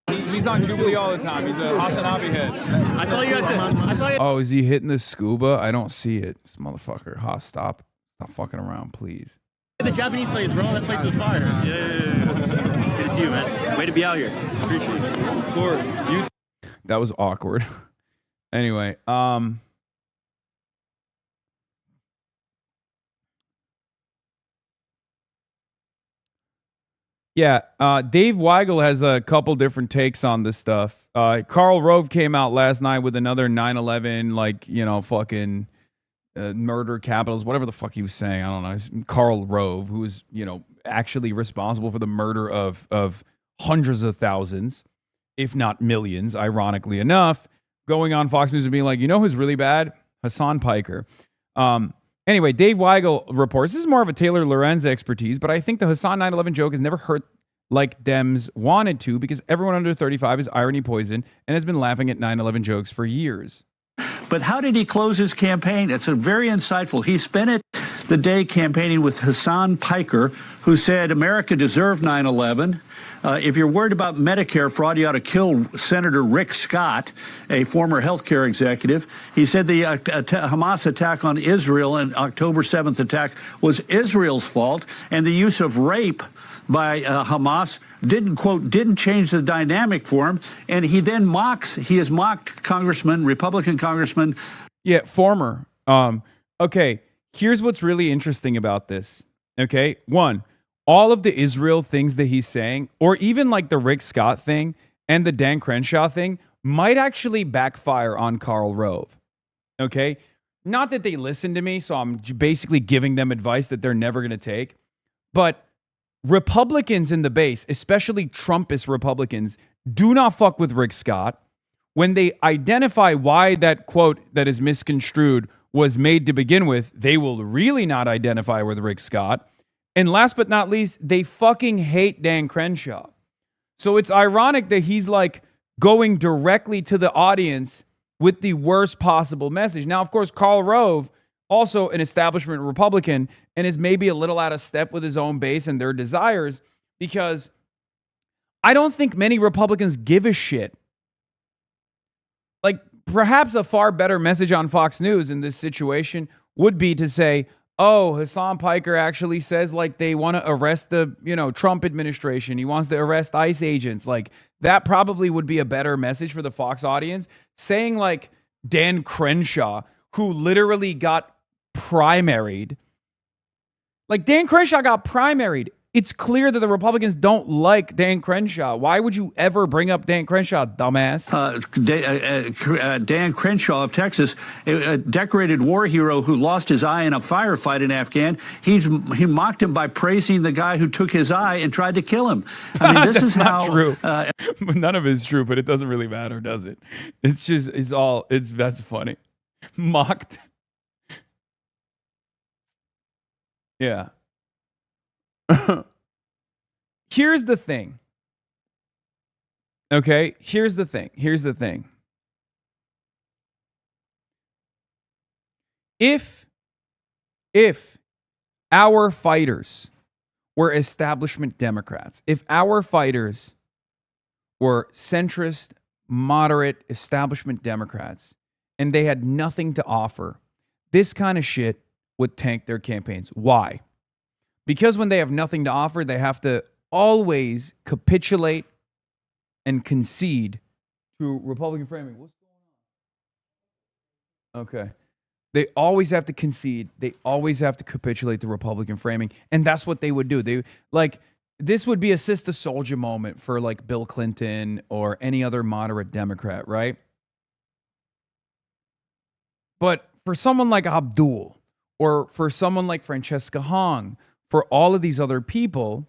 He's on Jubilee all the time. He's a Hasanabi head. I saw you at the. Oh, is he hitting the scuba? I don't see it. This motherfucker. Haas, stop fucking around, please. The Japanese place, bro. That place was fire. Yeah. Good to see you, man. Way to be out here. Appreciate it. Of course. That was awkward. Anyway, yeah, Dave Weigel has a couple different takes on this stuff. Karl Rove came out last night with another 9/11, like, fucking murder capitals, whatever the fuck he was saying. I don't know. It's Karl Rove, who is, actually responsible for the murder of hundreds of thousands, if not millions, ironically enough, going on Fox News and being like, who's really bad? Hasan Piker. Anyway, Dave Weigel reports, this is more of a Taylor Lorenz expertise, but I think the Hasan 9/11 joke has never hurt like Dems wanted to, because everyone under 35 is irony poison and has been laughing at 9/11 jokes for years. But how did he close his campaign? It's a very insightful. He spent the day campaigning with Hasan Piker, who said America deserved 9/11. If you're worried about Medicare fraud, you ought to kill Senator Rick Scott, a former healthcare executive. He said the Hamas attack on Israel and October 7th attack was Israel's fault, and the use of rape by Hamas didn't change the dynamic for him. And he then he has mocked Republican congressman. Yeah, former. Okay, here's what's really interesting about this. Okay, one, all of the Israel things that he's saying, or even like the Rick Scott thing and the Dan Crenshaw thing, might actually backfire on Karl Rove. Okay? Not that they listen to me, so I'm basically giving them advice that they're never going to take. But Republicans in the base, especially Trumpist Republicans, do not fuck with Rick Scott. When they identify why that quote that is misconstrued was made to begin with, they will really not identify with Rick Scott. And last but not least, they fucking hate Dan Crenshaw. So it's ironic that he's like going directly to the audience with the worst possible message. Now, of course, Karl Rove, also an establishment Republican, and is maybe a little out of step with his own base and their desires, because I don't think many Republicans give a shit. Like, perhaps a far better message on Fox News in this situation would be to say, oh, Hasan Piker actually says like they want to arrest the, Trump administration. He wants to arrest ICE agents. Like, that probably would be a better message for the Fox audience. Saying like Dan Crenshaw, who literally got primaried. Like, Dan Crenshaw got primaried. It's clear that the Republicans don't like Dan Crenshaw. Why would you ever bring up Dan Crenshaw, dumbass? Dan Crenshaw of Texas, a decorated war hero who lost his eye in a firefight in Afghan. He mocked him by praising the guy who took his eye and tried to kill him. I mean, this is how true. None of it is true, but it doesn't really matter, does it? It's just that's funny. Mocked. Yeah. Here's the thing. Okay, here's the thing. If our fighters were establishment Democrats, if our fighters were centrist, moderate establishment Democrats, and they had nothing to offer, this kind of shit would tank their campaigns. Why? Because when they have nothing to offer, they have to always capitulate and concede to Republican framing. What's going on? Okay. They always have to concede. They always have to capitulate to Republican framing. And that's what they would do. They like this would be a Sister Soldier moment for like Bill Clinton or any other moderate Democrat, right? But for someone like Abdul or for someone like Francesca Hong, for all of these other people,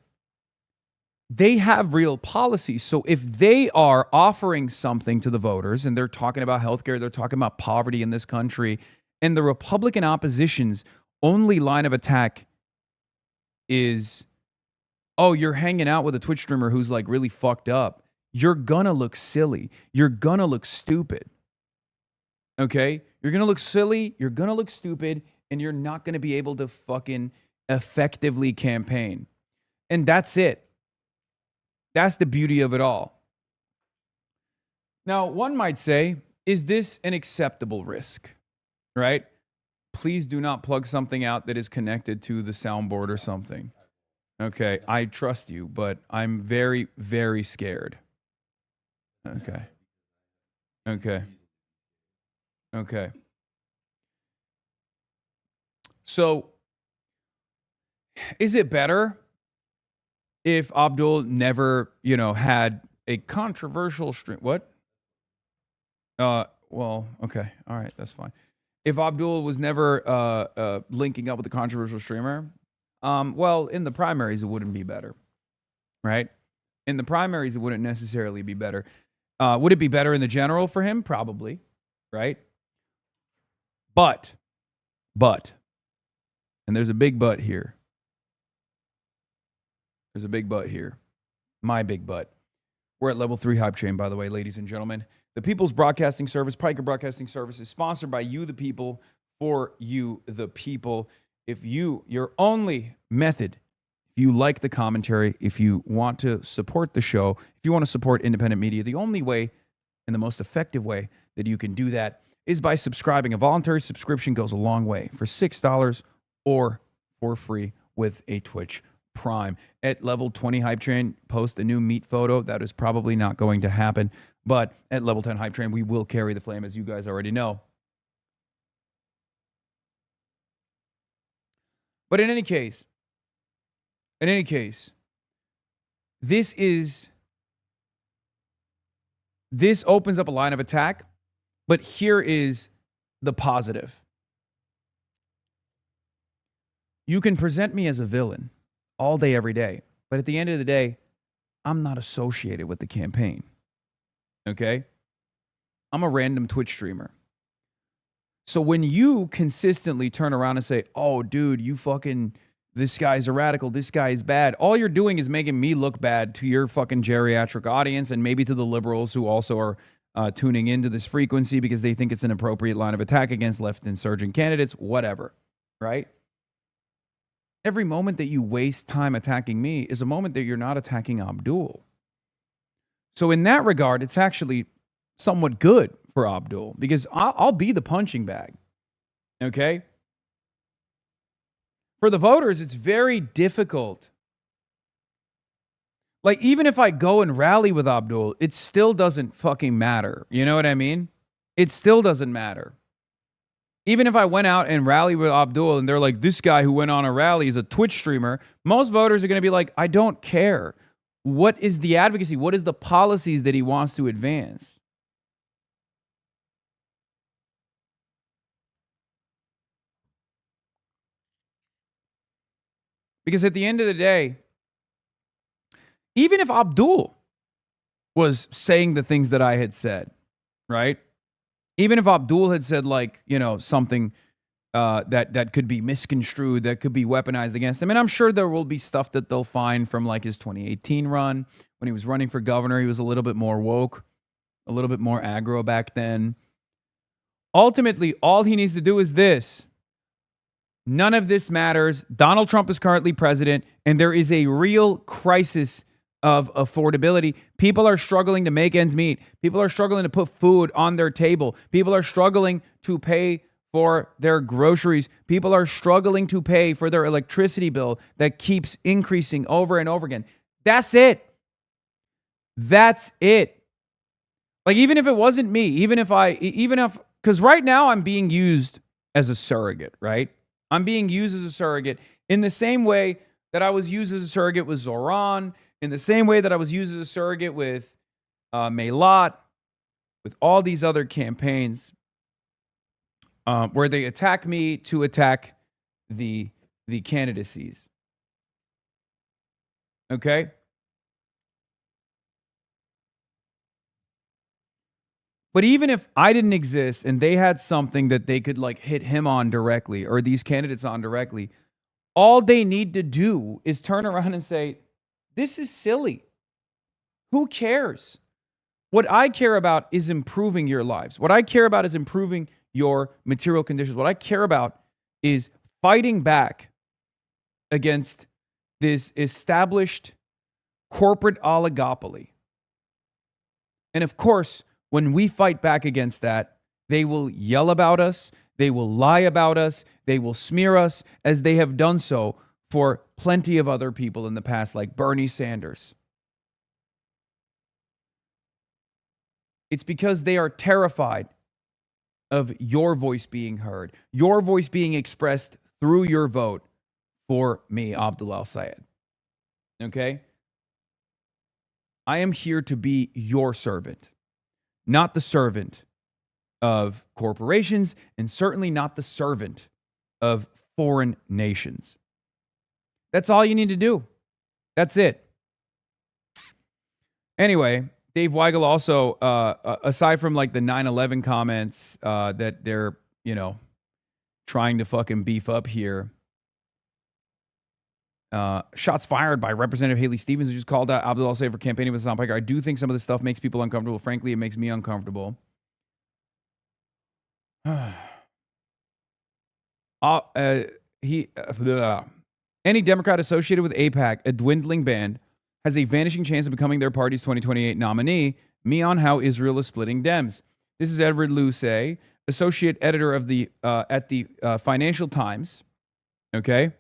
they have real policies. So if they are offering something to the voters and they're talking about healthcare, they're talking about poverty in this country, and the Republican opposition's only line of attack is, oh, you're hanging out with a Twitch streamer who's like really fucked up, you're gonna look silly. You're gonna look stupid. Okay? You're gonna look silly, you're gonna look stupid, and you're not gonna be able to fucking effectively campaign. And that's it. That's the beauty of it all. Now, one might say, is this an acceptable risk? Right? Please do not plug something out that is connected to the soundboard or something. Okay, I trust you, but I'm very, very scared. Okay. So, is it better if Abdul never, had a controversial stream? What? Well, okay. All right, that's fine. If Abdul was never linking up with a controversial streamer, well, in the primaries, it wouldn't be better, right? In the primaries, it wouldn't necessarily be better. Would it be better in the general for him? Probably, right? But, and there's a big but here. There's a big but here. My big but. We're at level 3 hype train, by the way, ladies and gentlemen. The People's Broadcasting Service, Piker Broadcasting Service, is sponsored by you, the people, for you, the people. If your only method, if you like the commentary, if you want to support the show, if you want to support independent media, the only way and the most effective way that you can do that is by subscribing. A voluntary subscription goes a long way for $6 or for free with a Twitch Prime. At level 20 hype train, post a new meat photo. That is probably not going to happen. But at level 10 hype train, we will carry the flame, as you guys already know. But in any case, this opens up a line of attack, but here is the positive. You can present me as a villain all day, every day, but at the end of the day, I'm not associated with the campaign. Okay? I'm a random Twitch streamer. So when you consistently turn around and say, oh, dude, this guy's a radical, this guy is bad, all you're doing is making me look bad to your fucking geriatric audience and maybe to the liberals who also are tuning into this frequency because they think it's an appropriate line of attack against left insurgent candidates, whatever, right? Every moment that you waste time attacking me is a moment that you're not attacking Abdul. So in that regard, it's actually somewhat good for Abdul because I'll be the punching bag. Okay? For the voters, it's very difficult. Like, even if I go and rally with Abdul, it still doesn't fucking matter. You know what I mean? It still doesn't matter. Even if I went out and rallied with Abdul and they're like, this guy who went on a rally is a Twitch streamer, most voters are going to be like, I don't care. What is the advocacy? What is the policies that he wants to advance? Because at the end of the day, even if Abdul was saying the things that I had said, right? Even if Abdul had said something that could be misconstrued, that could be weaponized against him, and I'm sure there will be stuff that they'll find from like his 2018 run when he was running for governor. He was a little bit more woke, a little bit more aggro back then. Ultimately, all he needs to do is this. None of this matters. Donald Trump is currently president, and there is a real crisis of affordability. People are struggling to make ends meet. People are struggling to put food on their table. People are struggling to pay for their groceries. People are struggling to pay for their electricity bill that keeps increasing over and over again. That's it. That's it. Like, even if it wasn't me, because right now I'm being used as a surrogate, right? I'm being used as a surrogate in the same way that I was used as a surrogate with Zoran, in the same way that I was used as a surrogate with Melat, with all these other campaigns where they attack me to attack the candidacies. Okay? But even if I didn't exist and they had something that they could like hit him on directly or these candidates on directly, all they need to do is turn around and say, this is silly. Who cares? What I care about is improving your lives. What I care about is improving your material conditions. What I care about is fighting back against this established corporate oligopoly. And of course, when we fight back against that, they will yell about us, they will lie about us, they will smear us, as they have done so for plenty of other people in the past, like Bernie Sanders. It's because they are terrified of your voice being heard, your voice being expressed through your vote for me, Abdul Al-Sayed. Okay? I am here to be your servant. Not the servant of corporations, and certainly not the servant of foreign nations. That's all you need to do. That's it. Anyway, Dave Weigel also, aside from like the 9/11 comments that they're, trying to fucking beef up here, shots fired by Representative Haley Stevens, who just called out Abdul Al-Sayed for campaigning with Hassan Piker. I do think some of this stuff makes people uncomfortable. Frankly, it makes me uncomfortable. Any Democrat associated with AIPAC, a dwindling band, has a vanishing chance of becoming their party's 2028 nominee. Me on how Israel is splitting Dems. This is Edward Luce, associate editor of at the Financial Times. Okay.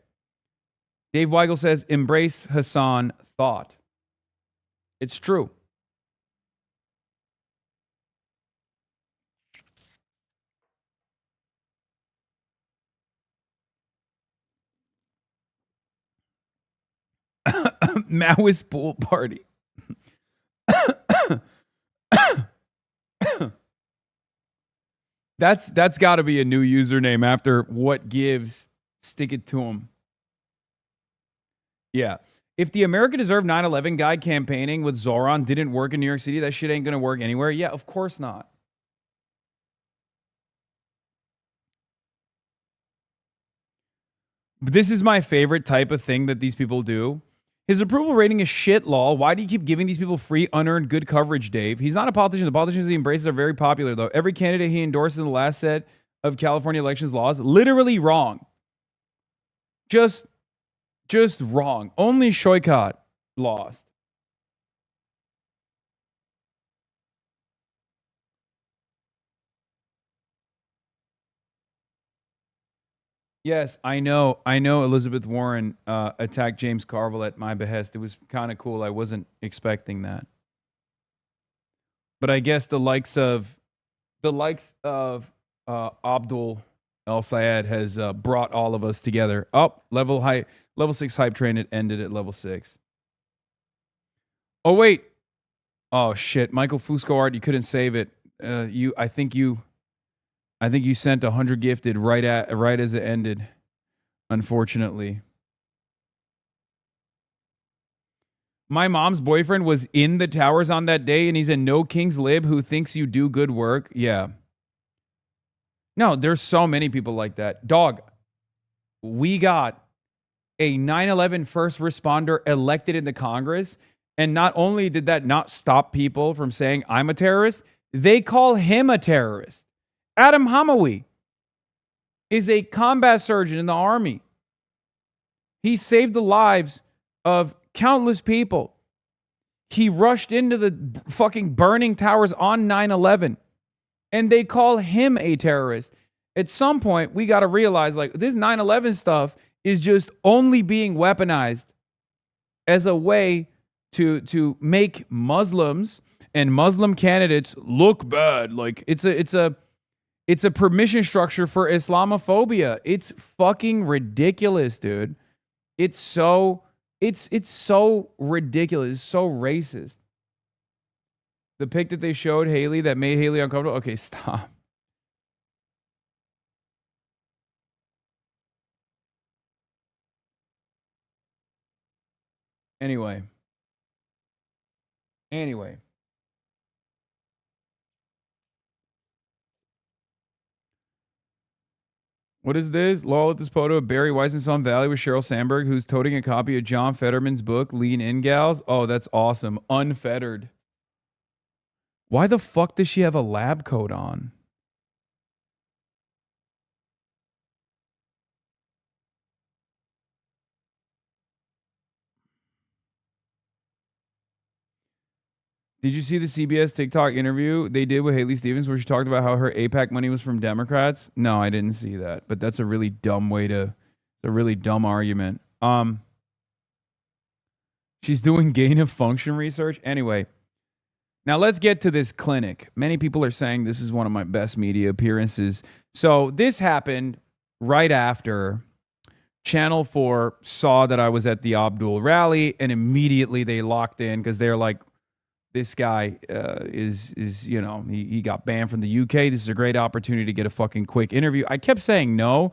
Dave Weigel says, embrace Hassan thought. It's true. Maoist pool party. That's got to be a new username after what gives. Stick it to him. Yeah. If the America Deserve 9/11 guy campaigning with Zoran didn't work in New York City, that shit ain't going to work anywhere. Yeah, of course not. But this is my favorite type of thing that these people do. His approval rating is shit, lol. Why do you keep giving these people free, unearned good coverage, Dave? He's not a politician. The politicians he embraces are very popular, though. Every candidate he endorsed in the last set of California elections laws, literally wrong. Just wrong. Only Shoykot lost. Yes, I know Elizabeth Warren attacked James Carville at my behest. It was kind of cool. I wasn't expecting that. But I guess the likes of Abdul Al-Sayed has brought all of us together. Oh, level 6 hype train, it ended at level 6. Oh wait. Oh shit, Michael Fusco art, you couldn't save it. I think you sent 100 gifted right as it ended, unfortunately. My mom's boyfriend was in the towers on that day, and he's a no kings lib who thinks you do good work. Yeah. No, there's so many people like that. Dog, we got a 9/11 first responder elected into Congress, and not only did that not stop people from saying I'm a terrorist, they call him a terrorist. Adam Hamawi. is a combat surgeon in the army. He saved the lives of countless people. He rushed into the fucking burning towers on 9/11, and they call him a terrorist. At some point, we got to realize, like, this 9/11 stuff is just only being weaponized as a way to make Muslims and Muslim candidates look bad. Like, it's a permission structure for Islamophobia. It's fucking ridiculous, dude. It's so ridiculous. It's so racist. The pic that they showed Haley that made Haley uncomfortable. Okay, stop. Anyway. What is this? Lol at this photo of Barry Weiss in Sun Valley with Sheryl Sandberg, who's toting a copy of John Fetterman's book, Lean In Gals. Oh, that's awesome. Unfettered. Why the fuck does she have a lab coat on? Did you see the CBS TikTok interview they did with Haley Stevens where she talked about how her AIPAC money was from Democrats? No, I didn't see that. But that's a really dumb argument. She's doing gain of function research. Anyway, now let's get to this clinic. Many people are saying this is one of my best media appearances. So this happened right after Channel 4 saw that I was at the Abdul rally, and immediately they locked in because they're like, this guy is you know, he got banned from the UK. This is a great opportunity to get a fucking quick interview. I kept saying no,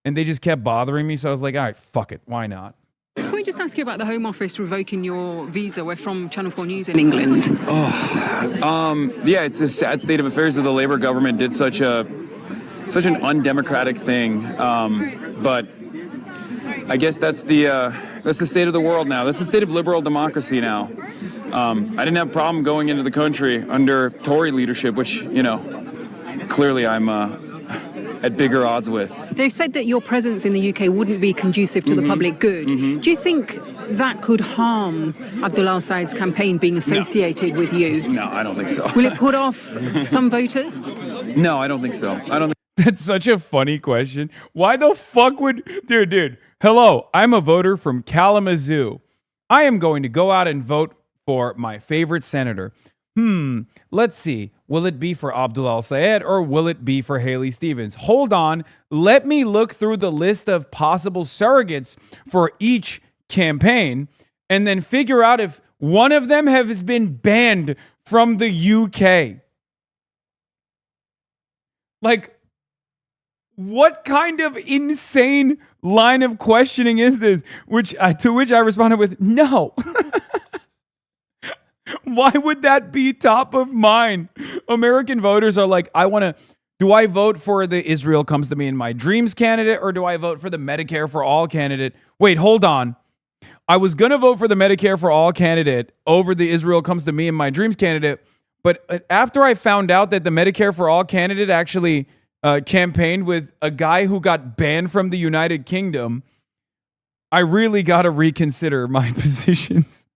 and they just kept bothering me. So I was like, all right, fuck it. Why not? Can we just ask you about the Home Office revoking your visa? We're from Channel 4 News in England. Yeah, it's a sad state of affairs that the Labour government did such an undemocratic thing. But I guess that's the state of the world now. That's the state of liberal democracy now. I didn't have a problem going into the country under Tory leadership, which, you know, clearly I'm at bigger odds with. They've said that your presence in the UK wouldn't be conducive to the public good. Do you think that could harm Abdul al-Sayed's campaign being associated with you? No, I don't think so. Will it put off some voters? No, I don't think so. That's such a funny question. Why the fuck would... Dude, hello, I'm a voter from Kalamazoo. I am going to go out and vote for my favorite senator. Let's see. Will it be for Abdul al-Sayed or will it be for Haley Stevens? Hold on. Let me look through the list of possible surrogates for each campaign and then figure out if one of them has been banned from the UK. Like, what kind of insane line of questioning is this? To which I responded with, no. Why would that be top of mind? American voters are like, do I vote for the Israel Comes to Me in My Dreams candidate or do I vote for the Medicare for All candidate? Wait, hold on. I was going to vote for the Medicare for All candidate over the Israel Comes to Me in My Dreams candidate. But after I found out that the Medicare for All candidate actually campaigned with a guy who got banned from the United Kingdom, I really got to reconsider my positions.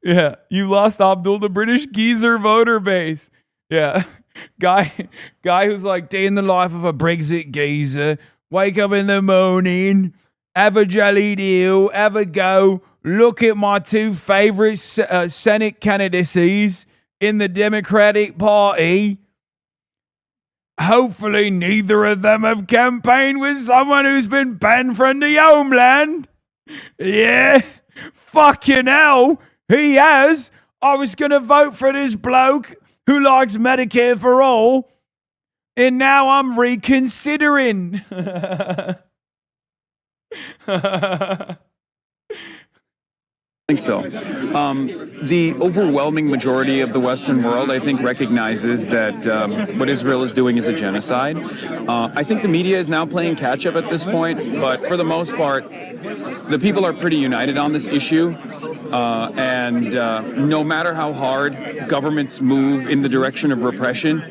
Yeah, you lost Abdul, the British geezer voter base. Yeah, guy who's like, day in the life of a Brexit geezer. Wake up in the morning, have a jelly deal, have a go. Look at my two favorite Senate candidacies in the Democratic Party. Hopefully neither of them have campaigned with someone who's been banned from the homeland. Yeah, fucking hell, he has. I was going to vote for this bloke who likes Medicare for All, and now I'm reconsidering. I think so. The overwhelming majority of the Western world, I think, recognizes that what Israel is doing is a genocide. I think the media is now playing catch up at this point, but for the most part, the people are pretty united on this issue. No matter how hard governments move in the direction of repression,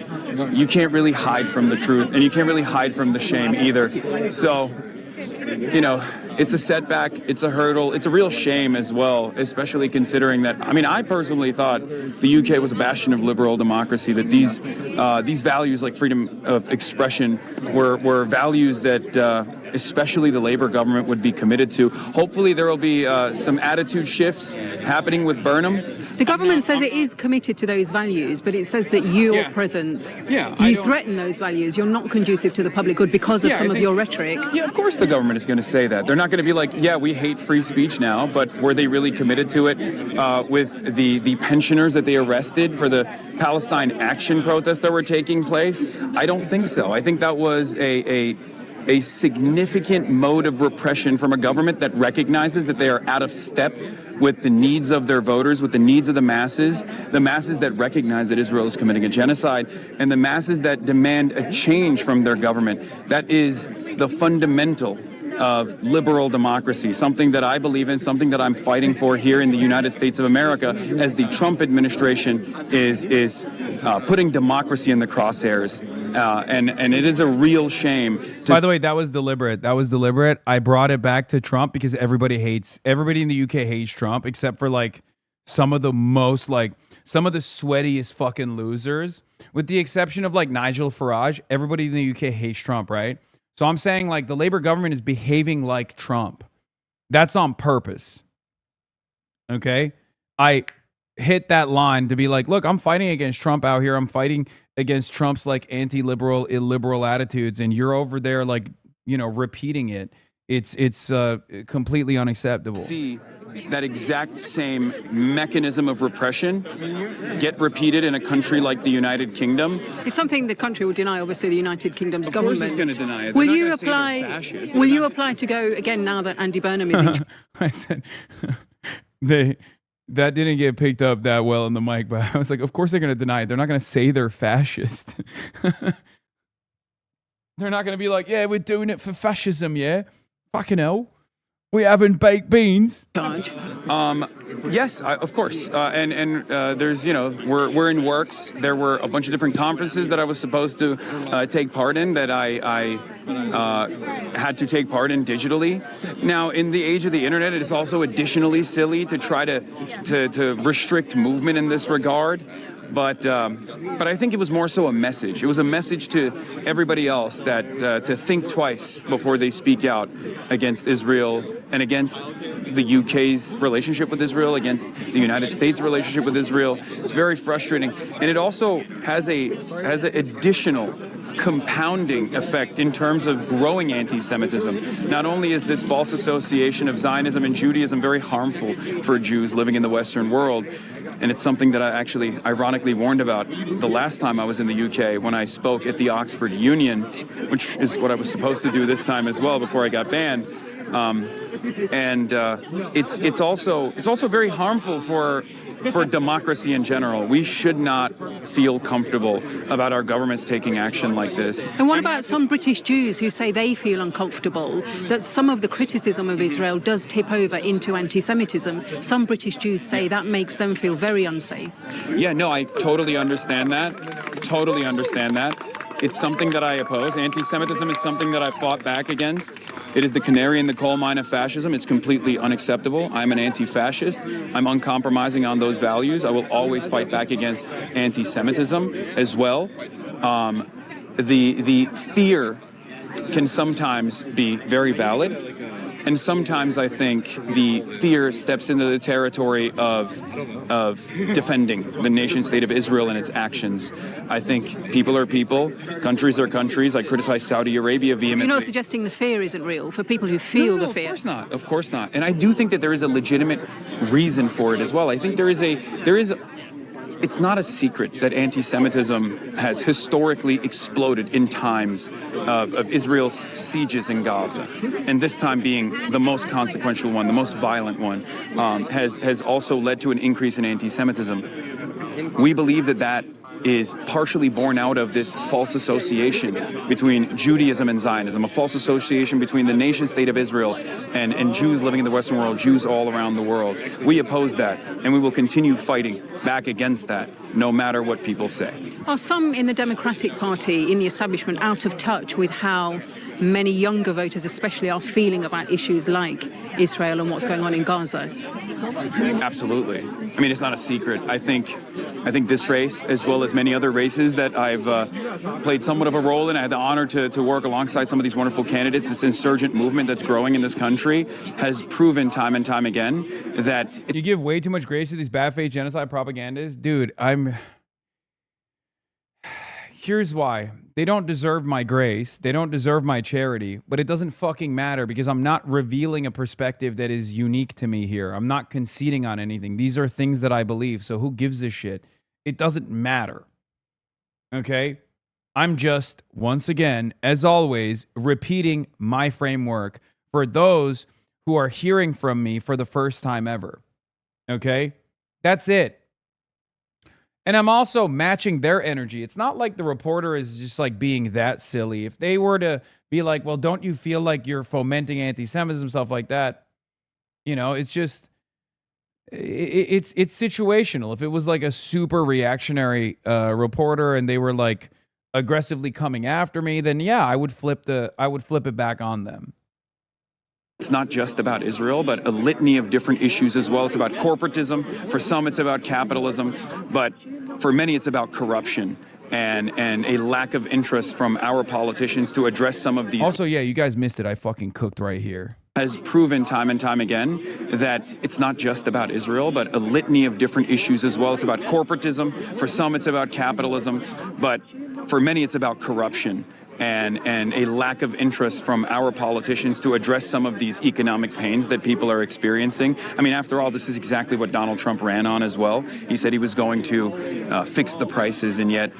you can't really hide from the truth, and you can't really hide from the shame either. So, it's a setback, it's a hurdle, it's a real shame as well, especially considering that, I personally thought the UK was a bastion of liberal democracy, that these values like freedom of expression were values that especially the Labour government would be committed to. Hopefully there will be some attitude shifts happening with Burnham. The government says it is committed to those values, but it says that your presence, you threaten those values. You're not conducive to the public good because of some of your rhetoric. Yeah, of course the government is going to say that. They're not going to be like, yeah, we hate free speech now, but were they really committed to it with the pensioners that they arrested for the Palestine action protests that were taking place? I don't think so. I think that was a significant mode of repression from a government that recognizes that they are out of step with the needs of their voters, with the needs of the masses that recognize that Israel is committing a genocide, and the masses that demand a change from their government. That is the fundamental of liberal democracy, something that I believe in, something that I'm fighting for here in the United States of America, as the Trump administration is putting democracy in the crosshairs. And it is a real shame. By the way, that was deliberate. I brought it back to Trump because everybody in the UK hates Trump, except for some of the sweatiest fucking losers, with the exception of Nigel Farage. Everybody in the UK hates Trump, right? So I'm saying the Labour government is behaving like Trump. That's on purpose. Okay? I hit that line to be like, look, I'm fighting against Trump out here. I'm fighting against Trump's anti-liberal, illiberal attitudes, and you're over there repeating it. It's completely unacceptable. See that exact same mechanism of repression get repeated in a country like the United Kingdom. It's something the country will deny, obviously, the United Kingdom's government. Of course it's going to deny it. Will you apply to go again now that Andy Burnham is in charge? I said that didn't get picked up that well in the mic, but I was like, of course they're going to deny it. They're not going to say they're fascist. They're not going to be like, yeah, we're doing it for fascism, yeah? Fucking hell. We having baked beans? Yes, of course. And there's, we're in works. There were a bunch of different conferences that I was supposed to take part in that I had to take part in digitally. Now, in the age of the internet, it is also additionally silly to try to restrict movement in this regard. But I think it was more so a message. It was a message to everybody else that to think twice before they speak out against Israel and against the UK's relationship with Israel, against the United States' relationship with Israel. It's very frustrating, and it also has an additional compounding effect in terms of growing anti-Semitism. Not only is this false association of Zionism and Judaism very harmful for Jews living in the Western world, and it's something that I actually ironically warned about the last time I was in the UK when I spoke at the Oxford Union, which is what I was supposed to do this time as well before I got banned. It's also very harmful for democracy in general. We should not feel comfortable about our governments taking action like this. And what about some British Jews who say they feel uncomfortable that some of the criticism of Israel does tip over into anti-Semitism? Some British Jews say that makes them feel very unsafe. Yeah, no, I totally understand that. It's something that I oppose. Anti-Semitism is something that I fought back against. It is the canary in the coal mine of fascism. It's completely unacceptable. I'm an anti-fascist. I'm uncompromising on those values. I will always fight back against anti-Semitism as well. The fear can sometimes be very valid. And sometimes I think the fear steps into the territory of defending the nation state of Israel and its actions. I think people are people, countries are countries. I criticize Saudi Arabia vehemently. You're not suggesting the fear isn't real for people who feel the fear? Of course not. And I do think that there is a legitimate reason for it as well. I think it's not a secret that anti-Semitism has historically exploded in times of Israel's sieges in Gaza. And this time being the most consequential one, the most violent one, has also led to an increase in anti-Semitism. We believe that is partially born out of this false association between Judaism and Zionism, a false association between the nation state of Israel and Jews living in the Western world, Jews all around the world. We oppose that, and we will continue fighting back against that, no matter what people say. Are some in the Democratic Party, in the establishment, out of touch with how many younger voters especially are feeling about issues like Israel and what's going on in Gaza? Absolutely. I mean, it's not a secret. I think this race, as well as many other races that I've played somewhat of a role in, I had the honor to work alongside some of these wonderful candidates. This insurgent movement that's growing in this country has proven time and time again that... You give way too much grace to these bad faith genocide propagandists. Dude, here's why. They don't deserve my grace. They don't deserve my charity, but it doesn't fucking matter because I'm not revealing a perspective that is unique to me here. I'm not conceding on anything. These are things that I believe. So who gives a shit? It doesn't matter. Okay? I'm just, once again, as always, repeating my framework for those who are hearing from me for the first time ever. Okay? That's it. And I'm also matching their energy. It's not like the reporter is just like being that silly. If they were to be like, well, don't you feel like you're fomenting anti-Semitism, stuff like that? You know, it's just, it's situational. If it was like a super reactionary reporter and they were like aggressively coming after me, then yeah, I would flip it back on them. It's not just about Israel, but a litany of different issues as well. It's about corporatism. For some, it's about capitalism. But for many, it's about corruption and a lack of interest from our politicians to address some of these. Also, yeah, you guys missed it. I fucking cooked right here. Has proven time and time again that it's not just about Israel, but a litany of different issues as well. It's about corporatism. For some, it's about capitalism. But for many, it's about corruption and a lack of interest from our politicians to address some of these economic pains that people are experiencing. I mean, after all, this is exactly what Donald Trump ran on as well. He said he was going to fix the prices, and yet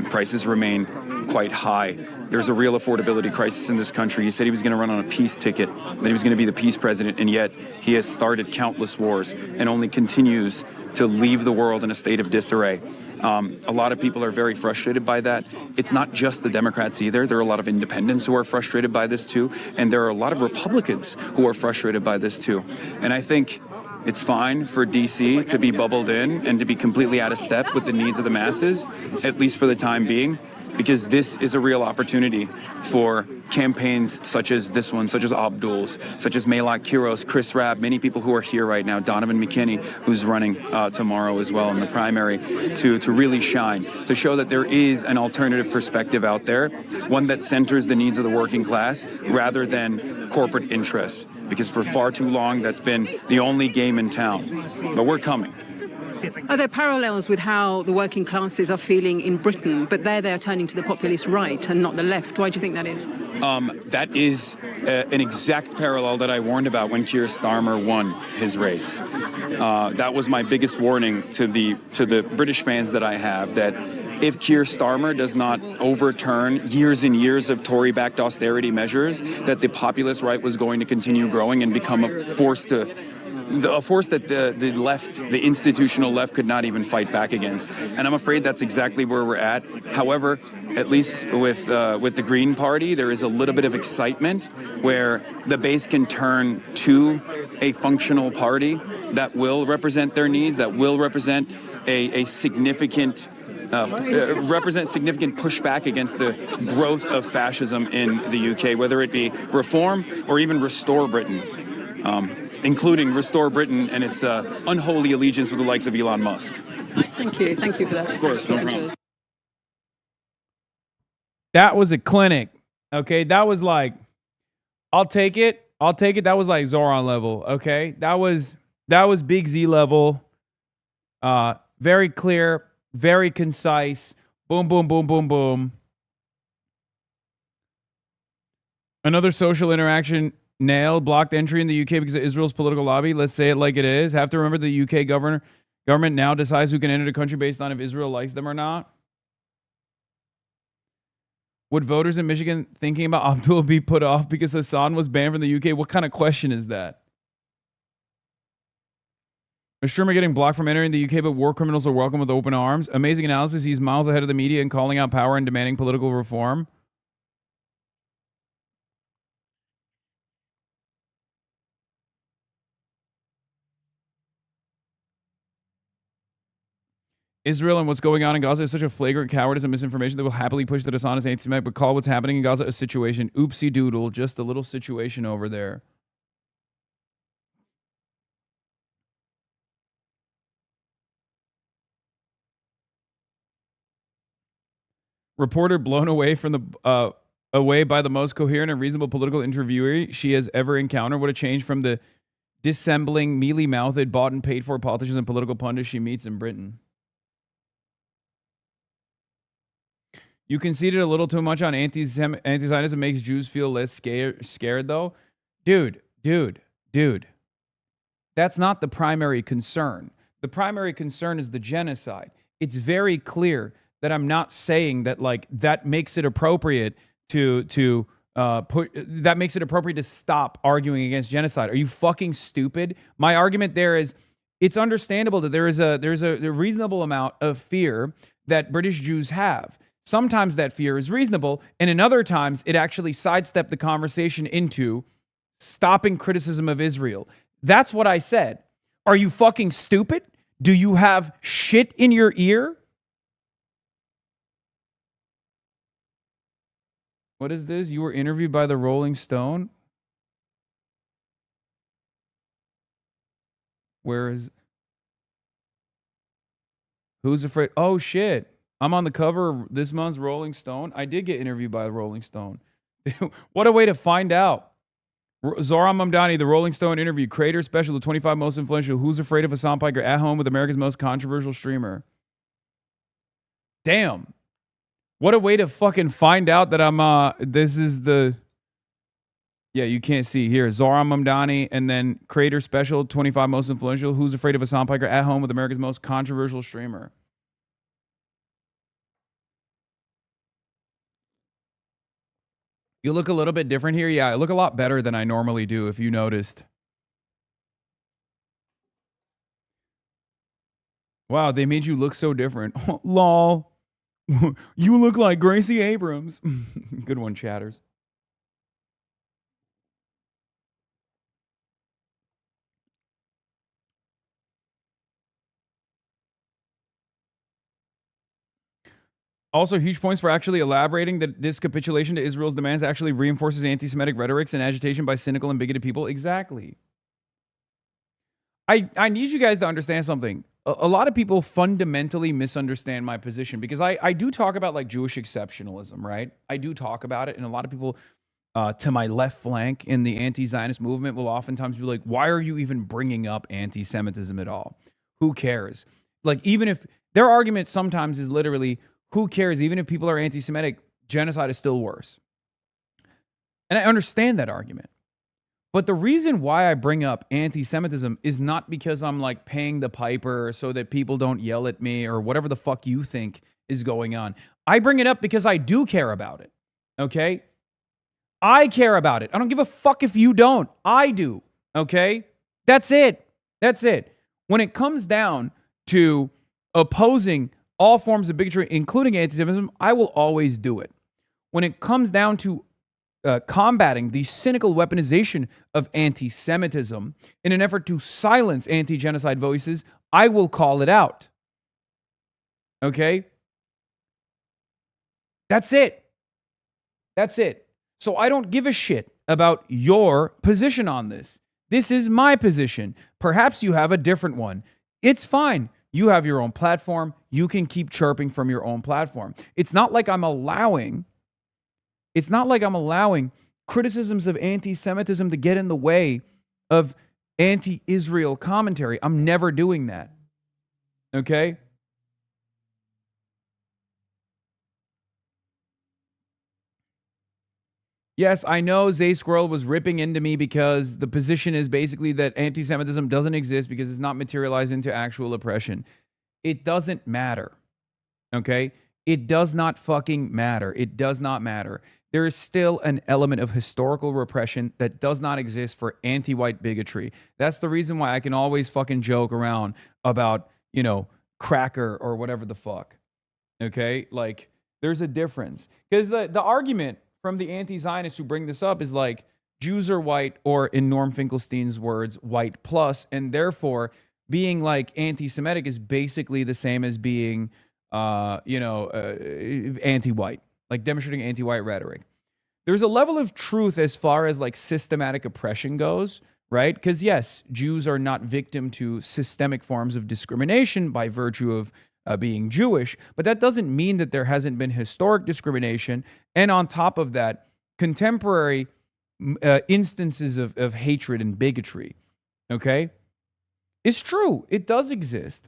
prices remain quite high. There's a real affordability crisis in this country. He said he was going to run on a peace ticket, that he was going to be the peace president, and yet he has started countless wars and only continues to leave the world in a state of disarray. A lot of people are very frustrated by that. It's not just the Democrats either. There are a lot of independents who are frustrated by this too, and there are a lot of Republicans who are frustrated by this too. And I think it's fine for DC to be bubbled in and to be completely out of step with the needs of the masses, at least for the time being, because this is a real opportunity for campaigns such as this one, such as Abdul's, such as Maylak Kiros, Chris Rabb, many people who are here right now, Donovan McKinney, who's running tomorrow as well in the primary, to really shine, to show that there is an alternative perspective out there, one that centers the needs of the working class rather than corporate interests, because for far too long that's been the only game in town. But we're coming. Are there parallels with how the working classes are feeling in Britain, but there they are turning to the populist right and not the left? Why do you think that is? That is an exact parallel that I warned about when Keir Starmer won his race. That was my biggest warning to the British fans that I have, that if Keir Starmer does not overturn years and years of Tory-backed austerity measures, that the populist right was going to continue growing and become a force that the left, the institutional left, could not even fight back against. And I'm afraid that's exactly where we're at. However, at least with the Green Party, there is a little bit of excitement where the base can turn to a functional party that will represent their needs, that will represent a significant significant pushback against the growth of fascism in the UK, whether it be reform or even restore Britain. Including restore Britain and its unholy allegiance with the likes of Elon Musk. Thank you for that. Of course, no problem. That was a clinic, okay? That was like, I'll take it. That was like Zoran level, okay? That was Big Z level. Very clear, very concise. Boom, boom, boom, boom, boom. Another social interaction nailed. Blocked entry in the UK because of Israel's political lobby. Let's say it like it is. Have to remember the UK government now decides who can enter the country based on if Israel likes them or not. Would voters in Michigan thinking about Abdul be put off because Hasan was banned from the UK? What kind of question is that? Sherman getting blocked from entering the UK, but war criminals are welcome with open arms. Amazing analysis. He's miles ahead of the media and calling out power and demanding political reform. Israel and what's going on in Gaza is such a flagrant cowardice and misinformation that will happily push the dishonest anti-Semitic, but call what's happening in Gaza a situation. Oopsie doodle, just a little situation over there. Reporter blown away from the away by the most coherent and reasonable political interviewee she has ever encountered. What a change from the dissembling, mealy-mouthed, bought and paid for politicians and political pundits she meets in Britain. You conceded a little too much on anti-Zionism makes Jews feel less scared, though. Dude. That's not the primary concern. The primary concern is the genocide. It's very clear that I'm not saying that like that makes it appropriate to stop arguing against genocide. Are you fucking stupid? My argument there is it's understandable that there's a reasonable amount of fear that British Jews have. Sometimes that fear is reasonable, and in other times it actually sidestepped the conversation into stopping criticism of Israel. That's what I said. Are you fucking stupid? Do you have shit in your ear? What is this? You were interviewed by the Rolling Stone? Where is... Who's afraid? Oh, shit. I'm on the cover of this month's Rolling Stone. I did get interviewed by the Rolling Stone. What a way to find out. Zohran Mamdani, the Rolling Stone interview, creator special, the 25 most influential, Who's Afraid of Hasan Piker, at home with America's most controversial streamer. Damn. What a way to fucking find out that I'm, this is the, yeah, you can't see here. Zohran Mamdani, and then creator special, 25 most influential, Who's Afraid of Hasan Piker, at home with America's most controversial streamer. You look a little bit different here. Yeah, I look a lot better than I normally do, if you noticed. Wow, they made you look so different. Lol. You look like Gracie Abrams. Good one, chatters. Also, huge points for actually elaborating that this capitulation to Israel's demands actually reinforces anti-Semitic rhetorics and agitation by cynical and bigoted people. Exactly. I need you guys to understand something. A lot of people fundamentally misunderstand my position because I do talk about like Jewish exceptionalism, right? I do talk about it, and a lot of people to my left flank in the anti-Zionist movement will oftentimes be like, why are you even bringing up anti-Semitism at all? Who cares? Like, even if their argument sometimes is literally, who cares? Even if people are anti-Semitic, genocide is still worse. And I understand that argument. But the reason why I bring up anti-Semitism is not because I'm like paying the piper so that people don't yell at me or whatever the fuck you think is going on. I bring it up because I do care about it. Okay? I care about it. I don't give a fuck if you don't. I do. Okay? That's it. That's it. When it comes down to opposing all forms of bigotry, including anti-Semitism, I will always do it. When it comes down to combating the cynical weaponization of anti-Semitism in an effort to silence anti-genocide voices, I will call it out. Okay? That's it. That's it. So I don't give a shit about your position on this. This is my position. Perhaps you have a different one. It's fine. You have your own platform. You can keep chirping from your own platform. It's not like I'm allowing criticisms of anti-Semitism to get in the way of anti-Israel commentary. I'm never doing that. Okay? Yes, I know Zay Squirrel was ripping into me because the position is basically that anti-Semitism doesn't exist because it's not materialized into actual oppression. It doesn't matter. Okay? It does not fucking matter. It does not matter. there is still an element of historical repression that does not exist for anti-white bigotry. That's the reason why I can always fucking joke around about, cracker or whatever the fuck. Okay? Like, there's a difference. Because the argument from the anti-Zionists who bring this up is like, Jews are white, or in Norm Finkelstein's words, white plus, and therefore being like anti-Semitic is basically the same as being, anti-white, like demonstrating anti-white rhetoric. There's a level of truth as far as like systematic oppression goes, right? Because yes, Jews are not victim to systemic forms of discrimination by virtue of being Jewish, but that doesn't mean that there hasn't been historic discrimination. And on top of that, contemporary instances of hatred and bigotry, okay? It's true. It does exist.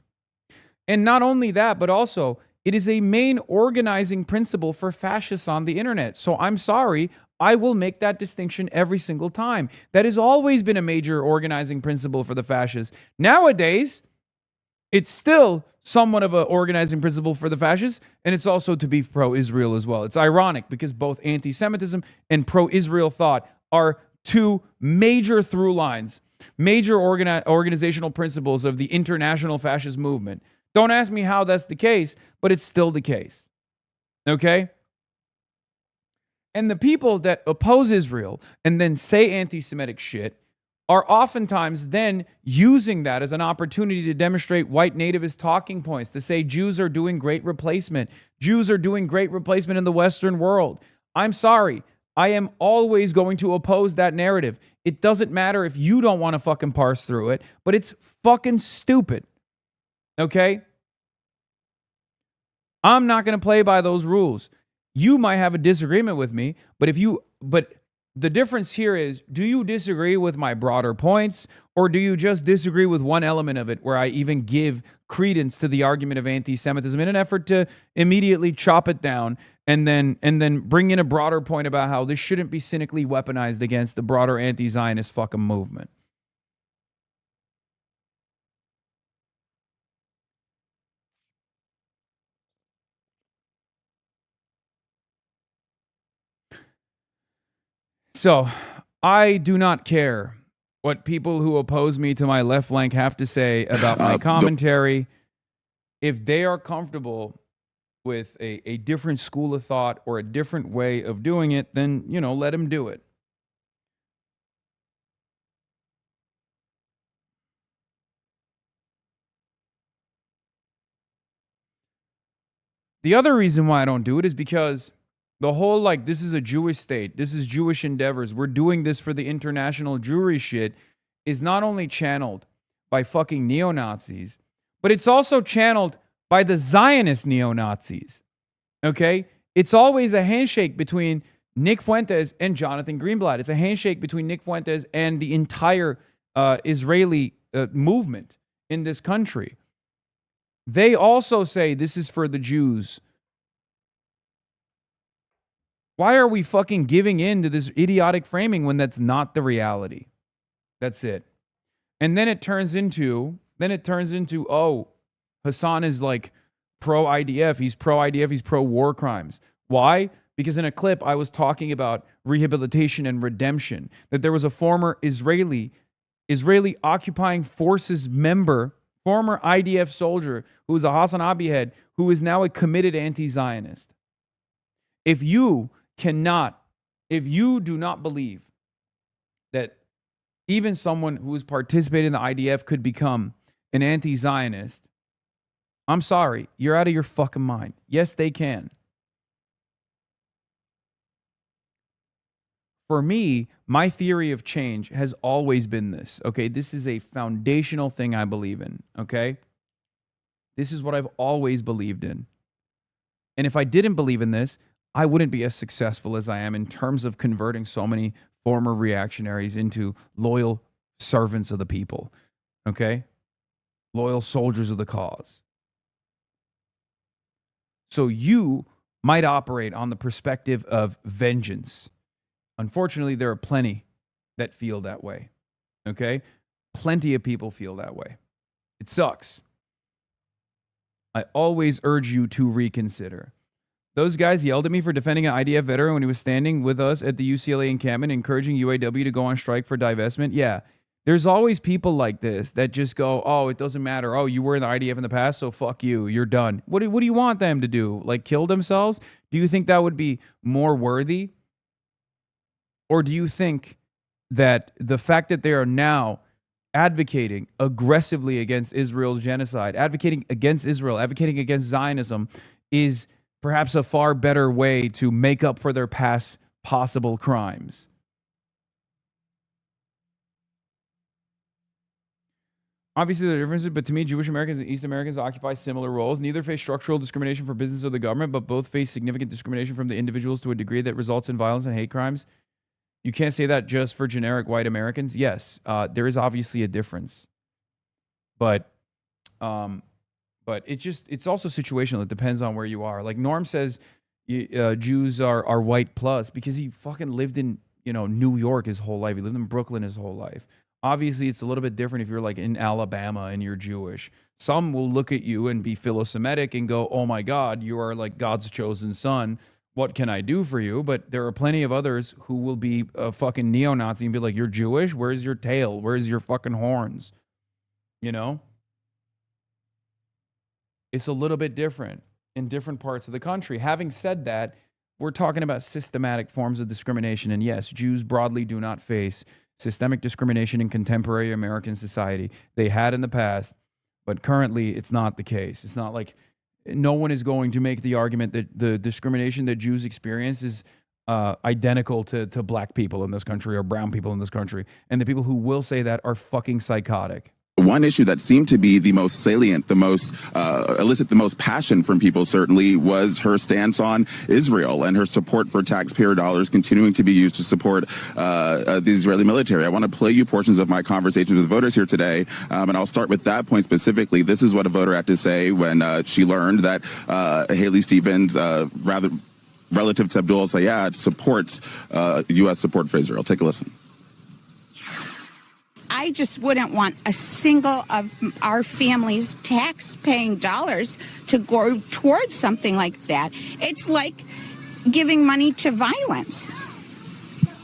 And not only that, but also it is a main organizing principle for fascists on the internet. So I'm sorry, I will make that distinction every single time. That has always been a major organizing principle for the fascists. Nowadays, it's still somewhat of an organizing principle for the fascists, and it's also to be pro-Israel as well. It's ironic because both anti-Semitism and pro-Israel thought are two major through lines, major organizational principles of the international fascist movement. Don't ask me how that's the case, but it's still the case. Okay? And the people that oppose Israel and then say anti-Semitic shit are oftentimes then using that as an opportunity to demonstrate white nativist talking points, to say Jews are doing great replacement. Jews are doing great replacement in the Western world. I'm sorry. I am always going to oppose that narrative. It doesn't matter if you don't want to fucking parse through it, but it's fucking stupid. Okay? I'm not going to play by those rules. You might have a disagreement with me, but the difference here is, do you disagree with my broader points, or do you just disagree with one element of it where I even give credence to the argument of anti-Semitism in an effort to immediately chop it down and then bring in a broader point about how this shouldn't be cynically weaponized against the broader anti-Zionist fucking movement? So, I do not care what people who oppose me to my left flank have to say about my commentary. If they are comfortable with a different school of thought or a different way of doing it, then, let them do it. The other reason why I don't do it is because the whole, this is a Jewish state, this is Jewish endeavors, we're doing this for the international Jewry shit, is not only channeled by fucking neo-Nazis, but it's also channeled by the Zionist neo-Nazis. Okay? It's always a handshake between Nick Fuentes and Jonathan Greenblatt. It's a handshake between Nick Fuentes and the entire Israeli movement in this country. They also say this is for the Jews. Why are we fucking giving in to this idiotic framing when that's not the reality? That's it. And then it turns into, oh, Hasan is like pro-IDF. He's pro-IDF. He's pro-war crimes. Why? Because in a clip, I was talking about rehabilitation and redemption, that there was a former Israeli occupying forces member, former IDF soldier who was a Hasanabi head, who is now a committed anti-Zionist. If you do not believe that even someone who has participated in the IDF could become an anti-Zionist, I'm sorry, you're out of your fucking mind. Yes, they can. For me, my theory of change has always been this, okay? This is a foundational thing I believe in, okay? This is what I've always believed in. And if I didn't believe in this, I wouldn't be as successful as I am in terms of converting so many former reactionaries into loyal servants of the people, okay? Loyal soldiers of the cause. So you might operate on the perspective of vengeance. Unfortunately, there are plenty that feel that way, okay? Plenty of people feel that way. It sucks. I always urge you to reconsider. Those guys yelled at me for defending an IDF veteran when he was standing with us at the UCLA encampment, encouraging UAW to go on strike for divestment. Yeah, there's always people like this that just go, oh, it doesn't matter. Oh, you were in the IDF in the past, so fuck you. You're done. What do you want them to do? Like kill themselves? Do you think that would be more worthy? Or do you think that the fact that they are now advocating aggressively against Israel's genocide, advocating against Israel, advocating against Zionism is perhaps a far better way to make up for their past possible crimes? Obviously, there are differences, but to me, Jewish Americans and East Americans occupy similar roles. Neither face structural discrimination from business or the government, but both face significant discrimination from the individuals to a degree that results in violence and hate crimes. You can't say that just for generic white Americans. Yes, there is obviously a difference, but it's also situational. It depends on where you are. Like Norm says, Jews are white plus because he fucking lived in New York his whole life. He lived in Brooklyn his whole life. Obviously, it's a little bit different if you're like in Alabama and you're Jewish. Some will look at you and be philo-Semitic and go, "Oh my God, you are like God's chosen son. What can I do for you?" But there are plenty of others who will be a fucking neo-Nazi and be like, "You're Jewish? Where's your tail? Where's your fucking horns?" It's a little bit different in different parts of the country. Having said that, we're talking about systematic forms of discrimination. And yes, Jews broadly do not face systemic discrimination in contemporary American society. They had in the past, but currently it's not the case. It's not like no one is going to make the argument that the discrimination that Jews experience is identical to black people in this country or brown people in this country. And the people who will say that are fucking psychotic. One issue that seemed to be the most salient, the most elicit the most passion from people, certainly, was her stance on Israel and her support for taxpayer dollars continuing to be used to support the Israeli military. I want to play you portions of my conversations with voters here today, and I'll start with that point specifically. This is what a voter had to say when she learned that Haley Stevens, rather relative to Abdul Sayed, supports U.S. support for Israel. Take a listen. I just wouldn't want a single of our family's tax-paying dollars to go towards something like that. It's like giving money to violence.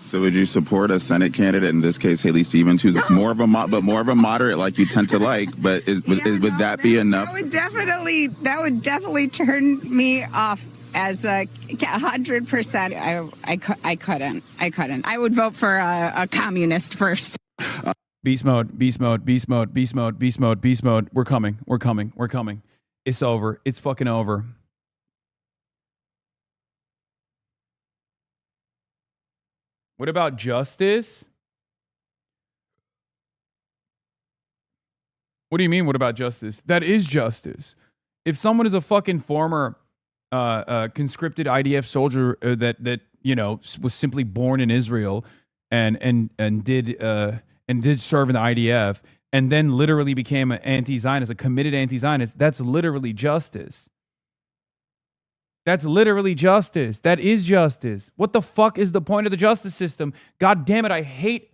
So would you support a Senate candidate, in this case Haley Stevens, who's more of a moderate like you tend to like, but would that be enough? That would definitely turn me off as 100%. I couldn't. I would vote for a communist first. Beast mode, beast mode, beast mode, beast mode, beast mode, beast mode. We're coming. It's over. It's fucking over. What about justice? What do you mean, what about justice? That is justice. If someone is a fucking former conscripted IDF soldier that was simply born in Israel and did serve in the IDF, and then literally became an anti-Zionist, a committed anti-Zionist, that's literally justice. That's literally justice. That is justice. What the fuck is the point of the justice system? God damn it, I hate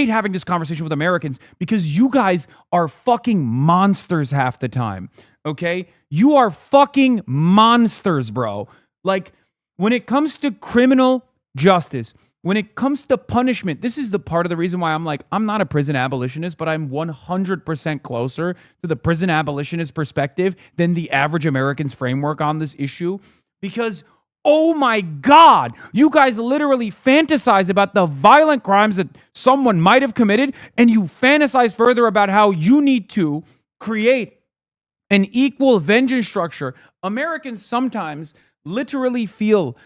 having this conversation with Americans because you guys are fucking monsters half the time, okay? You are fucking monsters, bro. Like, when it comes to criminal justice, when it comes to punishment, this is the part of the reason why I'm not a prison abolitionist, but I'm 100% closer to the prison abolitionist perspective than the average American's framework on this issue. Because, oh my God, you guys literally fantasize about the violent crimes that someone might have committed, and you fantasize further about how you need to create an equal vengeance structure. Americans sometimes literally feel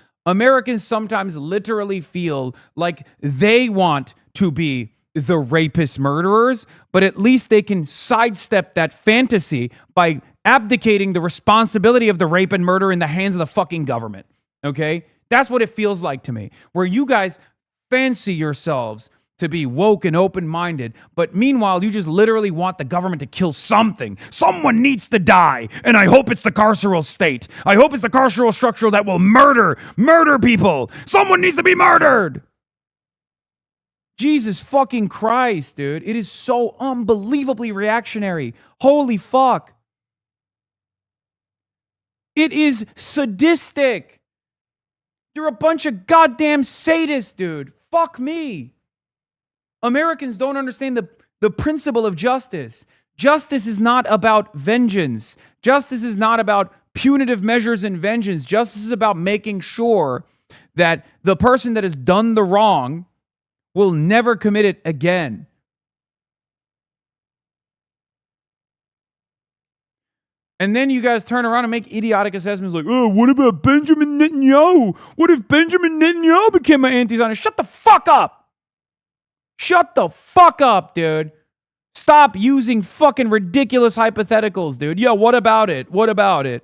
like they want to be the rapist murderers, but at least they can sidestep that fantasy by abdicating the responsibility of the rape and murder in the hands of the fucking government. Okay? That's what it feels like to me, where you guys fancy yourselves to be woke and open-minded, but meanwhile, you just literally want the government to kill something. Someone needs to die, and I hope it's the carceral state. I hope it's the carceral structure that will murder people. Someone needs to be murdered. Jesus fucking Christ, dude. It is so unbelievably reactionary. Holy fuck. It is sadistic. You're a bunch of goddamn sadists, dude. Fuck me. Americans don't understand the principle of justice. Justice is not about vengeance. Justice is not about punitive measures and vengeance. Justice is about making sure that the person that has done the wrong will never commit it again. And then you guys turn around and make idiotic assessments like, oh, what about Benjamin Netanyahu? What if Benjamin Netanyahu became an anti-Zionist? Shut the fuck up. Shut the fuck up, dude. Stop using fucking ridiculous hypotheticals, dude. Yeah, what about it? What about it?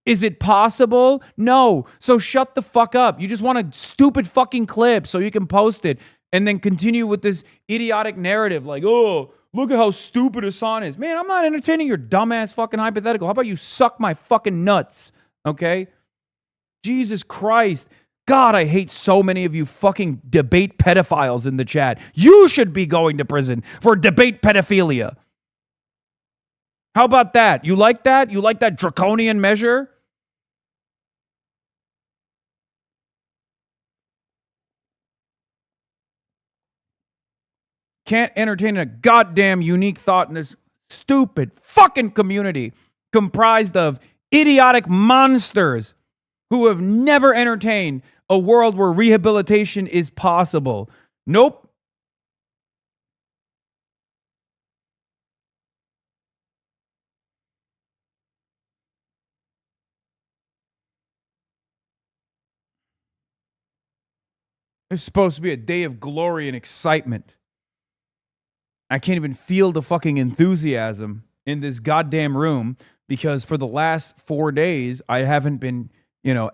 Is it possible? No. So shut the fuck up. You just want a stupid fucking clip so you can post it and then continue with this idiotic narrative like, oh, look at how stupid Hasan is. Man, I'm not entertaining your dumbass fucking hypothetical. How about you suck my fucking nuts? Okay? Jesus Christ. God, I hate so many of you fucking debate pedophiles in the chat. You should be going to prison for debate pedophilia. How about that? You like that? You like that draconian measure? Can't entertain a goddamn unique thought in this stupid fucking community comprised of idiotic monsters who have never entertained a world where rehabilitation is possible. Nope. It's supposed to be a day of glory and excitement. I can't even feel the fucking enthusiasm in this goddamn room because for the last 4 days, I haven't been,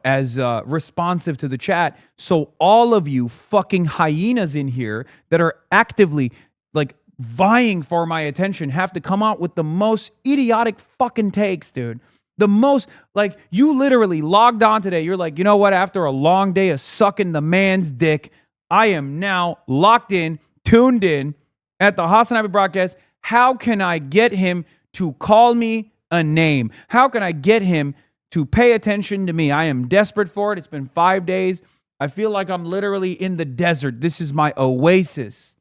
as responsive to the chat. So all of you fucking hyenas in here that are actively like vying for my attention have to come out with the most idiotic fucking takes, dude. The most, like, you literally logged on today. You're like, you know what? After a long day of sucking the man's dick, I am now locked in, tuned in at the Hasanabi broadcast. How can I get him to call me a name? How can I get him to pay attention to me? I am desperate for it. It's been 5 days. I feel like I'm literally in the desert. This is my oasis.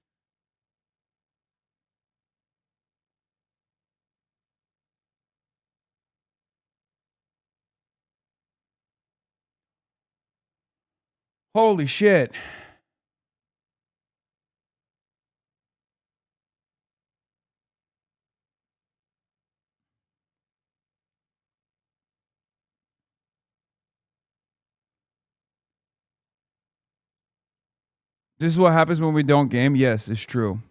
Holy shit. This is what happens when we don't game? Yes, it's true.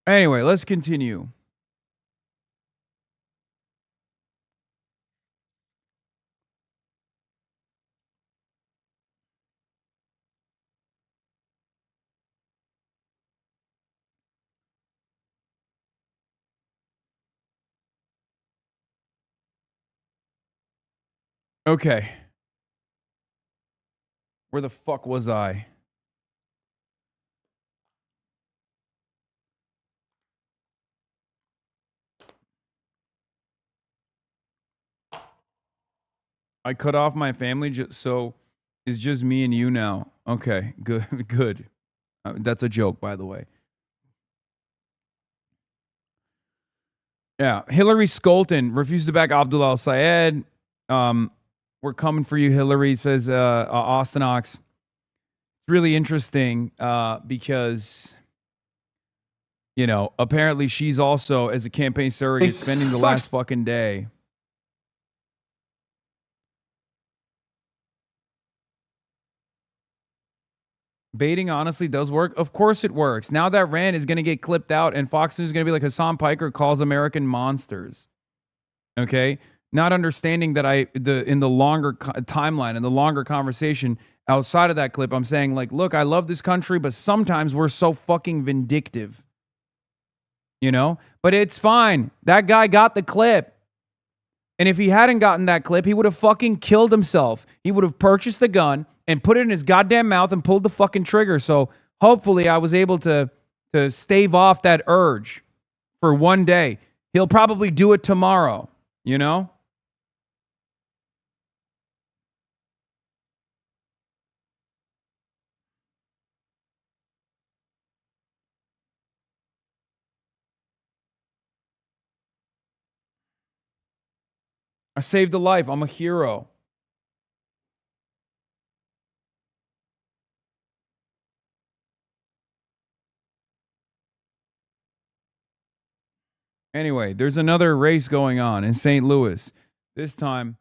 Anyway, let's continue. Okay. Where the fuck was I? I cut off my family so it's just me and you now. Okay, good, good. That's a joke, by the way. Yeah, Hillary Skolton refused to back Abdullah al-Sayed. We're coming for you, Hillary, says Austin Ox. It's really interesting because, apparently she's also, as a campaign surrogate, spending the last fucking day. Baiting honestly does work. Of course it works. Now that rant is going to get clipped out and Fox News is going to be like Hasan Piker calls American monsters. Okay? Not understanding that in the longer timeline, in the longer conversation outside of that clip, I'm saying like, look, I love this country, but sometimes we're so fucking vindictive. But it's fine. That guy got the clip. And if he hadn't gotten that clip, he would have fucking killed himself. He would have purchased the gun and put it in his goddamn mouth and pulled the fucking trigger. So hopefully I was able to stave off that urge for one day. He'll probably do it tomorrow, you know? I saved a life. I'm a hero. Anyway, there's another race going on in St. Louis. This time,